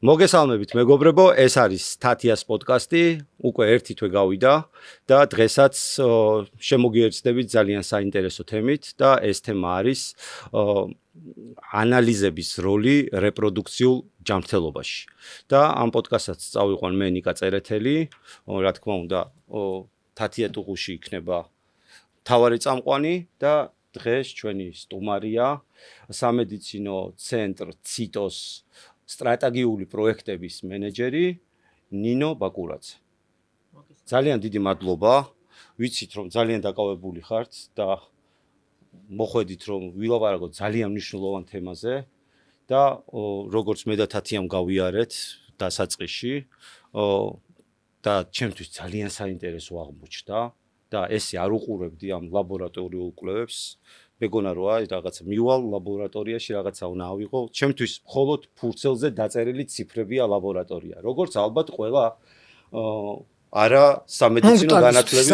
მოგესალმებით მეგობრებო, ეს არის თათიას პოდკასტი, უკვე ერთი თვე გავიდა და დღესაც შემოგიერთდებით ძალიან საინტერესო თემით და ეს თემა არის ანალიზების როლი რეპროდუქციულ ჯანმრთელობაში. და ამ პოდკასტსაც წავიყვან მე ნიკა წერეთელი, რა თქმა უნდა, თათია ტუღუში იქნება მთავარი წამყვანი და დღეს ჩვენი სტუმარია სამედიცინო ცენტრ ციტოს სტრატეგიული პროექტების მენეჯერი ნინო ბაკურაძე. ძალიან დიდი მადლობა, ვიცით რომ ძალიან დაკავებული ხართ და მოხვედით რომ ვილაპარაკოთ ძალიან მნიშვნელოვან თემაზე და როგორც მე და თათიამ გავიარეთ დასაწყისში და ჩემთვის ძალიან საინტერესო აღმოჩნდა და ესე არ უყურებდი ამ ლაბორატორიულ კვლევებს. მეგონა როა რაღაცა მივალ ლაბორატორიაში რაღაცა უნდა ავიღო. ჩემთვის მხოლოდ ფურცელზე დაწერილი ციფრებია ლაბორატორია. როგორც ალბათ ყველა არა სამედიცინო განათლების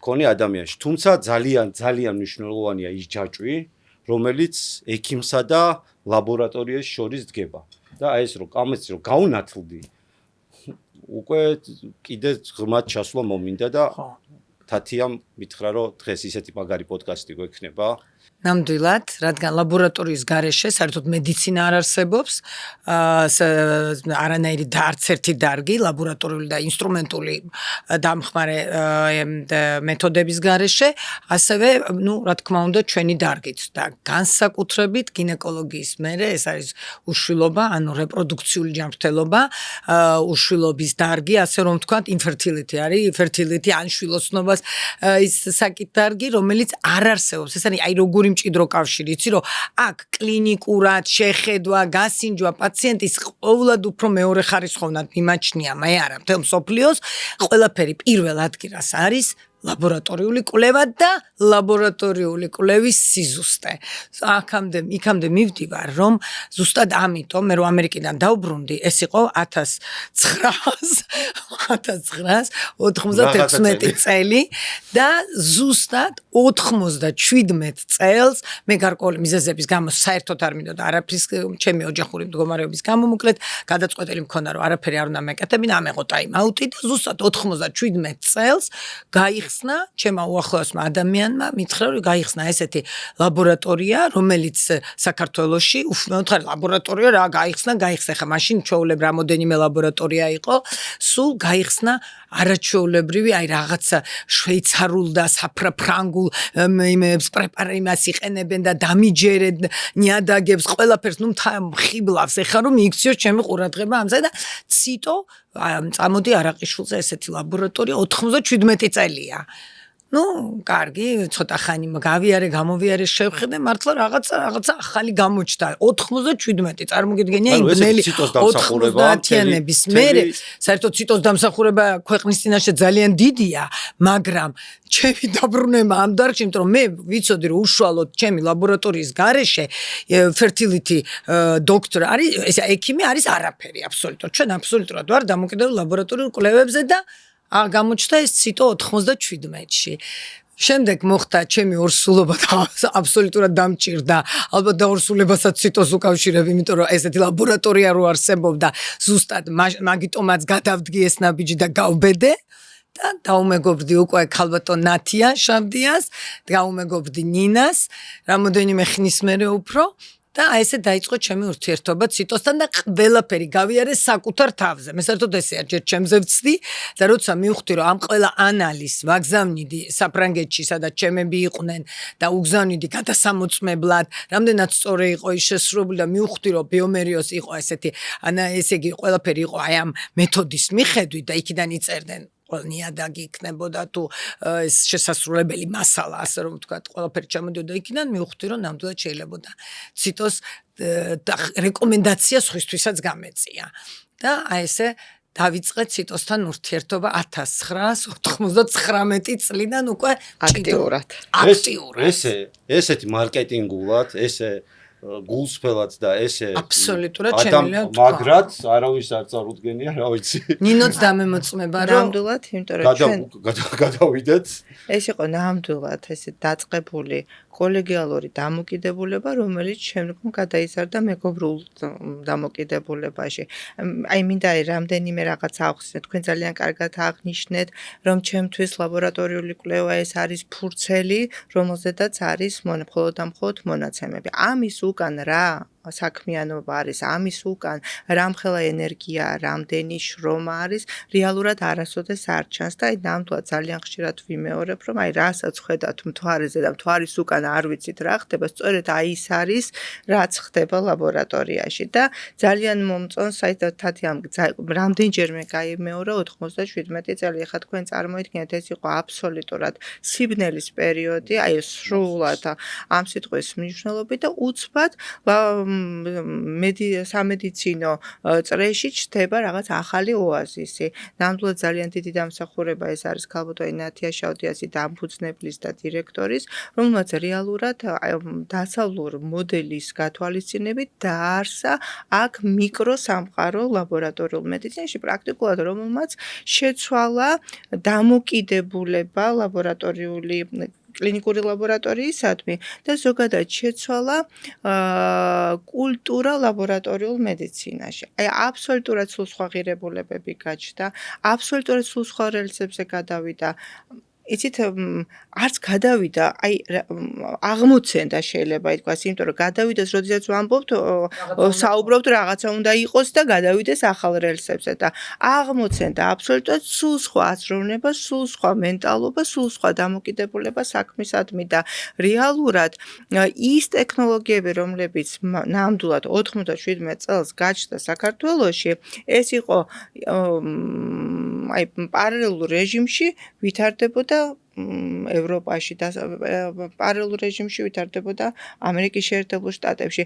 მქონე ადამიანში. თუმცა ძალიან მნიშვნელოვანია ის ჯაჭვი, რომელიც ექიმსა და ლაბორატორიის შორის დგება. და ეს რომ კამეცი რომ გაუნათლდი, უკვე კიდე ღრმად ჩასვლა მომინდა და თათიამ მითხრა რომ დღეს ისეთი მაგარი პოდკასტი გვექნება. ნამდვილად, რადგან ლაბორატორიის გარეშე საერთოდ მედიცინა არ არსებობს, არანაირი და არც ერთი დარგი ლაბორატორიული და ინსტრუმენტული დამხმარე მეთოდების გარეშე, ასევე, რა თქმა უნდა, ჩვენი დარგიც და განსაკუთრებით გინეკოლოგიის მერე ეს არის უშვილობა, ანუ რეპროდუქციული ჯანმრთელობა, უშვილობის დარგი, ასე რომ ვთქვათ, infertility არის, fertility ან შვილოსნობას ის საკით დარგი, რომელიც არ არსებობს. ეს არის აი როგორი მჭიდრო კავშირი, იცი რომ აქ კლინიკურად შეხედვა, გასინჯვა პაციენტის ყოველად უფრო მეორე ხარისხოვნად მიმაჩნია, მე არა, მთელ მსოფლიოს ყველაფერი პირველ ადგილას არის ლაბორატორიული კვლევა და ლაბორატორიული კვლევის სიზუსტე. იქამდე მივდივარ, რომ ზუსტად ამიტომ მე რომ ამერიკიდან დავბრუნდი, ეს იყო 1996 წელი და ზუსტად 97 წელს მე გარკვეული მიზეზების გამო საერთოდ არ მინდოდა არაფრის ჩემი ოჯახური მდგომარეობის გამო მოკლედ გადაწყვეტილი მქონდა რომ არაფერი არ უნდა მეკეთებინა, ამეყო ტაიმ-აუტი და ზუსტად 97 წელს გაიხსნა ჩემმა უახლოესმა ადამიანმა, მითხრა რომ გაიხსნა ესეთი ლაბორატორია, რომელიც საქართველოში, მეუთხარი ლაბორატორია რა გაიხსნა, ხა მაშინ ჩვეულებრივ რამოდენიმე ლაბორატორია იყო, სულ გაიხსნა არაჩვეულებრივი, აი რაღაცა შვეიცარულ და საფრანგულ პრეპარატებს იყენებენ და დამიჯერენ ნიადაგებს, ყველაფერს, ხიბლავს, ეხლა რომ მიიქციოს ჩემი ყურადღება ამზე და ციტო წამოდი არაყიშვილზე ესეთი ლაბორატორია 97 წელია. კარგი, ცოტა ხანი გამოვიარე, შევხედე, მართლა რაღაცა ახალი გამოჩნდა. 97, წარმოგიდგენია იმ ბნელი 90-იანების მერე, საერთოდ ციტოს დამსახურება ქვეყნის წინაშე ძალიან დიდია, მაგრამ ჩემი დაბრუნება ამ დარგში, იმიტომ რომ მე ვიცოდი რომ უშუალოდ ჩემი ლაბორატორიის გარეშე fertility დოქტორი არის, ეს ექიმი არის არაფერი აბსოლუტურად. ჩვენ აბსოლუტურად ვარ დამოკიდებული ლაბორატორიულ კვლევებზე და გამოჩნდა ეს ციტო 97-ში. შემდეგ მოხდა ჩემი ორსულობა და აბსოლუტურად დამჭირდა. ალბათ დაორსულებასაც ციტოს უკავშირებ, იმიტომ რომ ესეთი ლაბორატორია რო არსებობდა, ზუსტად მაგიტომაც გადავდგი ეს ნაბიჯი და გავბედე. და დაუმეგობრდი უკვე ქალბატონ ნათია შავდიას, დაუმეგობრდი ნინას, რამოდენიმე ხნის მერე უფრო და ესე დაიწყო ჩემი ურთიერთობა ციტოსთან და ყველაფერი გავიარე საკუთარ თავზე. მე საერთოდ ესეა, ჯერ ჩემზე ვცდი და როცა მივხვდი რომ ამ ყველა ანალიზს ვაგზავნიდი საფრანგეთში, სადაც ჩემები იყვნენ და უგზავნიდი გადასამოწმებლად, რამდენად სწორი იყო ის შესრულებული და მივხვდი რომ ბიომერიოს იყო ესეთი, ესე იგი ყველაფერი იყო აი ამ მეთოდის მიხედვით და იქიდან იწერდნენ ნიადაგი იქნებოდა თუ ეს შესასრულებელი მასალა, ასე რომ ვთქვათ, ყველაფერი ჩამოდიოდა იქიდან, მივხვდი რომ ნამდვილად შეიძლებოდა ციტოს რეკომენდაცია სხვისთვისაც გამეწია. და აი ესე დავიწყე ციტოსთან ურთიერთობა 1999 წლიდან უკვე აქტიურად. ესეთი მარკეტინგულად, ესე გულსფელად და ესე აბსოლუტურად შემიძლია თქვა. მაგრად არავის არ წარუდგენია, რა ვიცი. ნინოც დამემოწმება რომ ნამდვილად, იმიტომ რომ ჩვენ გადავიდეთ. ეს იყო ნამდვილად ესე დაწყებული კოლეგიალური დამოკიდებულება, რომელიც შემდგომ გადაიზარდა მეგობრულ დამოკიდებულებაში. აი მინდა რამდენიმე რაღაც ავხსნათ, თქვენ ძალიან კარგად აღნიშნეთ, რომ ჩემთვის ლაბორატორიული კვლევა ეს არის ფურცელი, რომელზედაც არის მხოლოდ და მხოლოდ მონაცემები. ამის უკან რა საქმიანობა არის, ამის უკან რამხელა ენერგია, რამდენი შრომა არის, რეალურად არასოდეს არ ჩანს და აი ნამდვილად ძალიან ხშირად ვიმეორებ, რომ აი რასაც ხედავთ მთვარეზე და მთვარის უკან არ ვიცით რა ხდება, სწორედ აი ის არის, რაც ხდება ლაბორატორიაში და ძალიან მომწონს აი თათი რამდენჯერმე გაიმეორა 97 წელი. ეხლა თქვენ წარმოიდგინეთ, ეს იყო აბსოლუტურად სიბნელის პერიოდი, აი სრულად ამ სიტყვის მნიშვნელობით და უცბად სამედიცინო წრეში ჩნდება რაღაც ახალი ოაზისი. ნამდვილად ძალიან დიდი დამსახურება ეს არის ქალბატონი ნათია შავდიასი დამფუძნებლის და დირექტორის, რომელმაც რეალურად დასავლურ მოდელის გათვალისწინებით დაარსა აქ მიკროსამყარო ლაბორატორიულ მედიცინაში პრაქტიკულად, რომელმაც შეცვალა დამოკიდებულება ლაბორატორიული კლინიკური ლაბორატორიისადმი და ზოგადად შეცვალა კულტურა ლაბორატორიულ მედიცინაში. აი აბსოლუტურად სულ სხვა ღირებულებები გაჩნდა, აბსოლუტურად სულ სხვა რელსებზე გადავიდა. იცით, არც გადავიდა, აი აღმოცენდა შეიძლება ითქვას, იმიტომ რომ გადავიდეს, როდესაც ვამბობთ, საუბრობთ რაღაცა უნდა იყოს და გადავიდეს ახალ რელსებზე და აღმოცენდა აბსოლუტურად სულ სხვა აზროვნება, სულ სხვა მენტალობა, სულ სხვა დამოკიდებულება საქმისადმი და რეალურად ის ტექნოლოგიები, რომლებიც ნამდვილად 97 წელს გაჩნდა საქართველოში, ეს იყო აი პარალელურ რეჟიმში ვითარდებოდა ევროპაში და პარალელურ რეჟიმში ვითარდებოდა ამერიკის შეერთებულ შტატებში.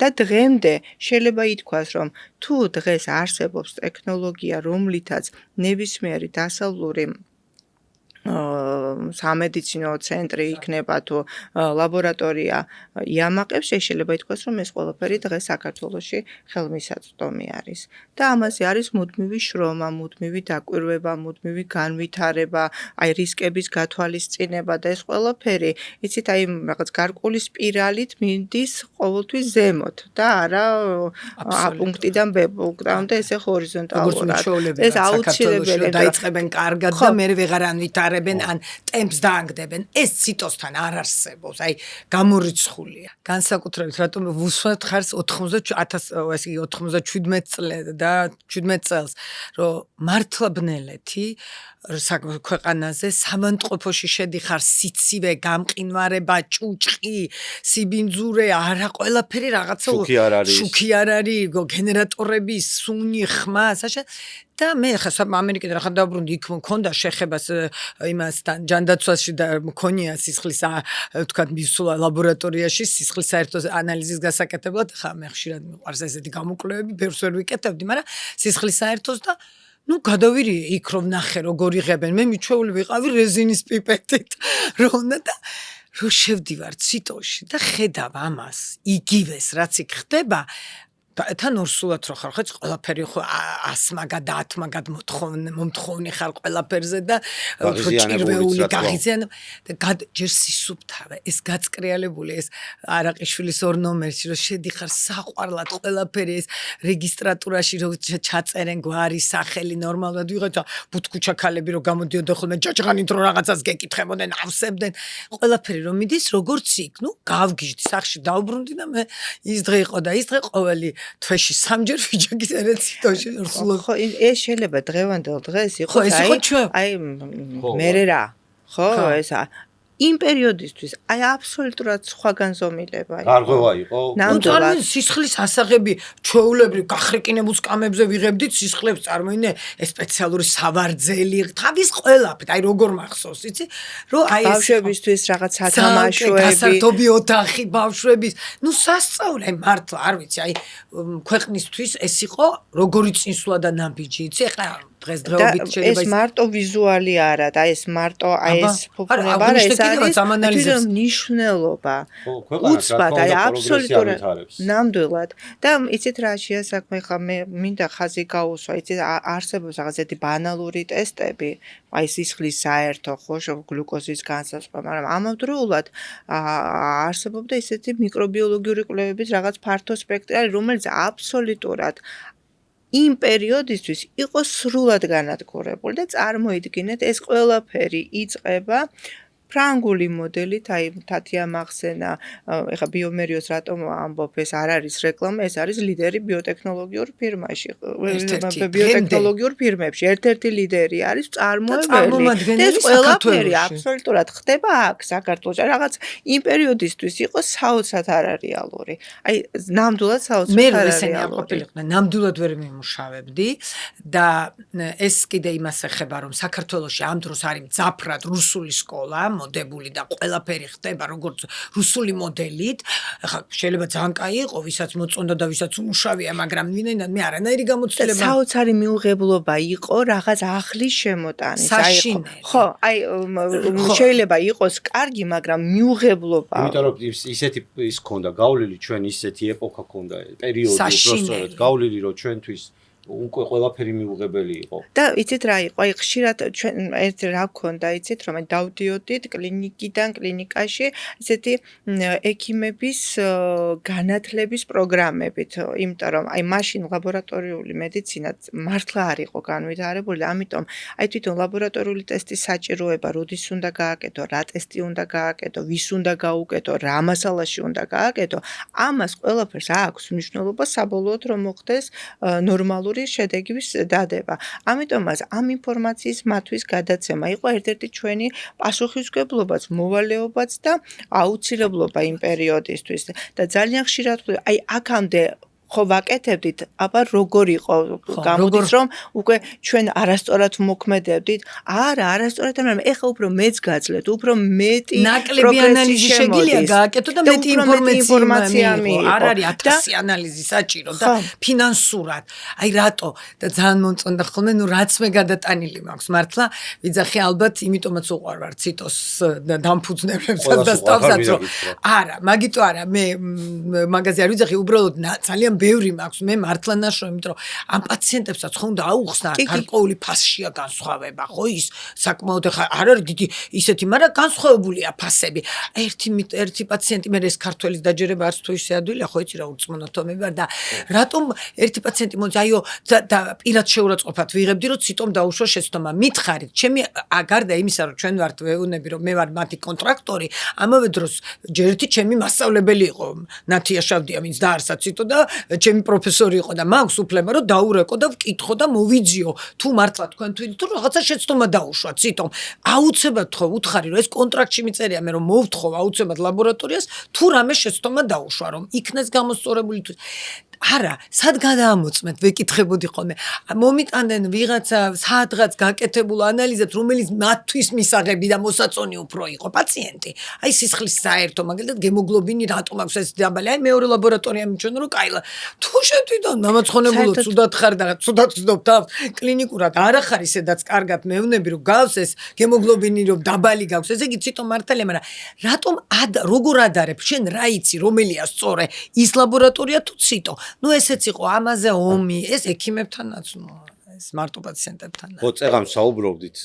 და დღემდე შეიძლება ითქვას, რომ თუ დღეს არსებობს ტექნოლოგია, რომლითაც ნებისმიერი დასავლური სამედიცინო ცენტრი იქნება თუ ლაბორატორია იამაყებს, შეიძლება ითქვას, რომ ეს ყველაფერი დღეს საქართველოში ხელმისაწვდომი არის. და ამაზე არის მუდმივი შრომა, მუდმივი დაკვირვება, მუდმივი განვითარება, აი რისკების გათვალისწინება და ეს ყველაფერი, იცით, აი რაღაც გარკვეული სპირალით მინდის ყოველთვის ზემოთ და არა A პუნქტიდან B პუნქტამდე ესე ჰორიზონტალურად. ეს აუცილებელია დაიწყებენ კარგად და მე ვეღარ ანვითარებენ ან ტემპს დაანგდებენ. ეს ციტოსთან არ არსებობს, აი გამორიცხულია. განსაკუთრებით რატომ ვუსვათ ხარს 97 წელს, რომ მართლა ბნელეთი ქვეყანაზე სამანტყოფოში შედიხარ სიცივე, გამყინვარება, ჭუჭყი, სიბინძურე, არა ყველაფერი რაღაცა შუქი არ არის, გენერატორები, სუნი, ხმა, და მე ხა ამერიკიდან ხარ დაბრუნდი, იქ მქონდა შეხებას იმასთან ჯანდაცვაში და მქონია სისხლის თქვა მისვლა ლაბორატორიაში სისხლის საერთო ანალიზის გასაკეთებლად. ხა მე ხშირად მიყვარს ესეთი გამოკვლევები, ბევრს ვერ ვიკეთებდი, მაგრამ სისხლის საერთოს და გადავირი იქ რომ ნახე როგორ იღებენ. მე მიჩვეული ვიყავი რეზინის პიპეტით რომ და რომ შევდივარ ციტოში და ხედავ ამას იგივეს რაც იქ ხდება. თან ორსულად რო ხარ, ხო ყველაფერი ხო ასმაგად და ათმაგად მომთხოვნი ხარ ყველაფერზე და ჭირვეული გაღიზიანებ და ჯერ სისუფთავე, ეს გაწკრიალებული, ეს არაყიშვილის 2 ნომერში რო შედიხარ საყვარლად ყველაფერი ეს რეგისტრატურაში რო ჩაწერენ გვარი, სახელი ნორმალურად ვიღაცა ბუთქუჩა ქალები რო გამოდიოდა ხოლმე ჯაჭღანით რო რაღაცას გეკითხებოდნენ, ავსებდნენ, ყველაფერი რომ მიდის როგორც იქ, გავგიჟდი სახში დავბრუნდი და მე ის დღე იყო და ის დღე ყოველი თვეში 3-ჯერ ვიჯაგის ერეციტოში რსულო. ხო, ეს შეიძლება დღევანდელ დღეს იყოს აი მერე რა. ხო, ესა იმ პერიოდისთვის აი აბსოლუტურად სხვა განზომილება იყო. გარღვევა იყო. ნამდვილად სისხლის ასაღები ჩვეულებრივ გახრიკინებულ სკამებზე ვიღებდით სისხლებს წარმოინე ეს სპეციალური სავარძელი თავის ყველაფერი აი როგორ მახსოვს იცი რომ აი ეს ბავშვებისთვის რაღაც სათამაშოები გასართობი ოთახი ბავშვების სასწაული მართლა არ ვიცი აი ქვეყნისთვის ეს იყო როგორი წინსვლა და ნაბიჯი იცი ახლა დღესდღეობით შეიძლება ეს მარტო ვიზუალი არა და ეს მარტო აი ეს ფუფუნება არა ეს კიდევაც ამ ანალიზებს მნიშვნელობა ხო, ქვეყანას, უცბად, რა თქმა აი უნდა, აბსოლუტურად პროგრესი ავითარებს. ნამდვილად და იცით რა შეასაქმე ხა მე მინდა ხაზი გაუსვა იცით არსებობს რაღაცეთი ბანალური ტესტები აი სისხლის საერთო ხო გლუკოზის განსაზღვრა მაგრამ ამავდროულად არსებობდა ისეთი მიკრობიოლოგიური კვლევების რაღაც ფართო სპექტრი არის რომელიც აბსოლუტურად იმ პერიოდისთვის იყო სრულად განადგურებული და წარმოიდგინეთ ეს ყველაფერი იწყება ფრანგული მოდელით, აი თათია მახსენა, ეხა ბიომერიოს რატომ ამბობ, ეს არ არის რეკლამა, ეს არის ლიდერი ბიოტექნოლოგიურ ფირმაში, ბიოტექნოლოგიურ ფირმებში, ერთ-ერთი ლიდერი არის წარმოებელი. ეს ყველაფერი აბსოლუტურად ხდება აქ საქართველოში. რაღაც იმ პერიოდისთვის იყო საოცრად არარეალური. აი ნამდვილად საოცრად არარეალური. მე ესენი ყოფილიყო, ნამდვილად ვერ მიმუშავებდი და ეს კიდე იმას ეხება, რომ საქართველოში ამ დროს არის მძაფრად რუსული სკოლა მოდებული და ყველაფერი ხდება როგორც რუსული მოდელით. ახლა შეიძლება ძალიან კაი იყო, ვისაც მოწონდა და ვისაც უმუშავია, მაგრამ ვინაიდან მე არანაირი გამოცდილება საოცარი მიუღებლობა იყო რაღაც ახლის შემოტანის. ხო, აი შეიძლება იყოს კარგი, მაგრამ მიუღებლობა. იმიტომ რომ ისეთი ის ქონდა გავლილი ჩვენ ისეთი ეპოქა ქონდა, პერიოდი უბრალოდ გავლილი რომ ჩვენთვის უკვე ყველაფერი მიუღებელი იყო. და იცით რა იყო? აი ხშირად ჩვენ ერთ რა გქონდა, იცით რომ აი დავდიოდით კლინიკიდან კლინიკაში ესეთი ექიმების განათლების პროგრამებით, იმიტომ რომ აი მაშინ ლაბორატორიული მედიცინა მართლა არ იყო განვითარებული, ამიტომ აი თვითონ ლაბორატორიული ტესტის საჭიროება, როდის უნდა გააკეთო, რა ტესტი უნდა გააკეთო, ვის უნდა გაუკეთო, რა მასალაში უნდა გააკეთო, ამას ყველაფერს აქვს მნიშვნელობა საბოლოოდ რომ მოხდეს ნორმალური შედეგის დადება. ამიტომაც ამ ინფორმაციის მათვის გადაცემა იყო ერთ-ერთი ჩვენი პასუხისმგებლობაც, მოვალეობაც და აუცილებლობა იმ პერიოდისთვის და ძალიან ხშირად აი აქამდე ხო ვაკეთებდით, აბა როგორ იყო გამოდის რომ უკვე ჩვენ არასწორად მოქმედებდით? არა, არასწორად, მაგრამ ეხლა უფრო მეც გაძლევთ, უფრო მეტი ნაკლები ანალიზი შეგიძლია გააკეთო და მეტი ინფორმაცია მიიღო. არ არის 1000 ანალიზი საჭირო და ფინანსურად. აი რატო? და ძალიან მომწონდა ხოლმე, ნუ რაც მე გადატანილი მაქვს, მართლა ვიძახი ალბათ, იმიტომაც უყვარ ვარ ციტოს დამფუძნებლებსაც და სტავსაც რომ არა, მაგიტო არა, მე მაგაზე არ ვიძახი, უბრალოდ ძალიან ბევრი მაქვს მე მართლა ნაშრომი, იმიტომ რომ ამ პაციენტებსაც ხო უნდა აუხსნა გარკვეული ფასშია განსხვავება, ხო ის საკმაოდ ხა არ არის დიდი ისეთი, მაგრამ განსხვავებულია ფასები. ერთი პაციენტი მე ეს ქართველის დაჯერება არც თუ ისე ადვილია, ხო იცი რა ურწმუნოთო მე ვარ და რატომ ერთი პაციენტი მოძ აიო და პირად შეურაცხყოფად ვიღებდი რომ ციტომ დაუშვა შეცდომა. მითხარით, ჩემი გარდა იმისა რომ ჩვენ ვართ ვეუნები რომ მე ვარ მათი კონტრაქტორი, ამავე დროს ჯერ ერთი ჩემი მასწავლებელი იყო ნათია შავდია, ვინც დაარსა ციტო და ჩემი პროფესორი იყო და მაქვს უფლება რომ დაურეკო და ვკითხო და მოვიძიო თუ მართლა თქვენ თვითონ თუ რაღაცა შეცდომა დაუშვა ციტომ აუცილებლად ხო უთხარი რომ ეს კონტრაქტში მიწერია მე რომ მოვთხოვ აუცილებლად ლაბორატორიას თუ რამე შეცდომა დაუშვა რომ იქნეს გამოსწორებული თუ არა, სად გადაამოწმეთ, ვეკითხებოდი ხოლმე. მომიტანდნენ ვიღაცა სადღაც გაკეთებულ ანალიზებს, რომელიც მათთვის მისაღები და მოსაწონი უფრო იყო პაციენტი. აი სისხლის საერთო, მაგალითად გემოგლობინი რატომ აქვს ეს დაბალი? აი მეორე ლაბორატორია მიჩვენა რომ კაილა. თუ შეთვითონ დამაცხონებულო ცუდად ხარ და ცუდად ვცდობ თავს კლინიკურად არ ახარ ისედაც კარგად მეუნები რომ გავს ეს გემოგლობინი რომ დაბალი გაქვს. ესე იგი ციტო მართალია, მაგრამ რატომ როგორ ადარებ? შენ რა იცი, რომელია სწორე? ის ლაბორატორია თუ ციტო? ნუ ესეც იყო ამაზე ომი, ეს ექიმებთანაც, ნუ ეს მარტო პაციენტებთან. ხო, წეგან საუბრობდით,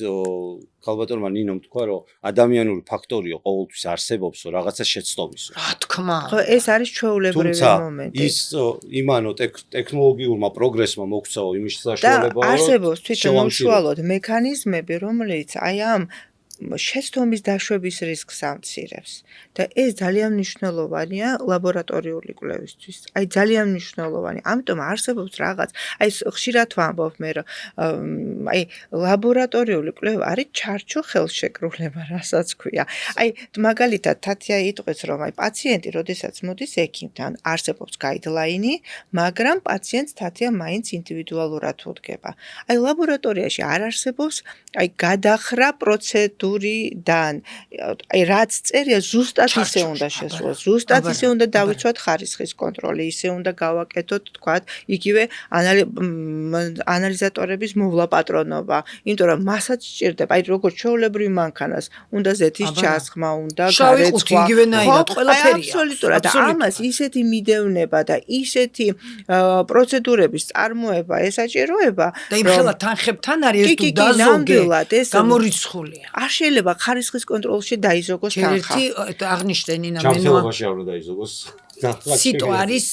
ქალბატონმა ნინომ თქვა, რომ ადამიანური ფაქტორია ყოველთვის არსებობს, რომ რაღაცა შეცდომის. რა თქმა. ხო, ეს არის ჩვეულებრივი მომენტი. ის იმანო ტექნოლოგიურმა პროგრესმა მოგვცა იმის საშუალება, რომ არსებობს თვითონ უშუალოდ მექანიზმები, რომელიც აი ამ შეცდომის დაშვების რისკს ამცირებს და ეს ძალიან მნიშვნელოვანია ლაბორატორიული კვლევისთვის. აი ძალიან მნიშვნელოვანი. ამიტომ არსებობს რაღაც, აი ხშირად ვამბობ მე რომ აი ლაბორატორიული კვლევა არის ჩარჩო ხელშეკრულება, რასაც ქვია. აი მაგალითად თათია იტყვეს რომ აი პაციენტი როდესაც მოდის ექიმთან, არსებობს გაიდლაინი, მაგრამ პაციენტს თათია მაინც ინდივიდუალურად უდგება. აი ლაბორატორიაში არ არსებობს აი გადახრა პროცედურა პროცედურიდან აი რაც წერია ზუსტად ისე უნდა შესრულოს ზუსტად ისე უნდა დავიცვათ ხარისხის კონტროლი ისე უნდა გავაკეთოთ თქვათ იგივე ანალიზატორების მოვლა პატრონობა იმიტომ რომ მასაც სჭირდება აი როგორც ჩვეულებრივ მანქანას უნდა ზეთის ჩასხმა უნდა გარეცხვა იგივენაირად ყველაფერია აბსოლუტურად და ამას ისეთი მიდევნება და ისეთი პროცედურების წარმოება ესაჭიროება და იმ ხელა თანხებთან არის ეს თუ დაზოგე გამორიცხულია არ შეიძლება ხარისხის კონტროლში დაიზოგოს თანხა ერთი აღნიშნე ნინა ჯანმრთელობაში არ უნდა დაიზოგოს სიტო არის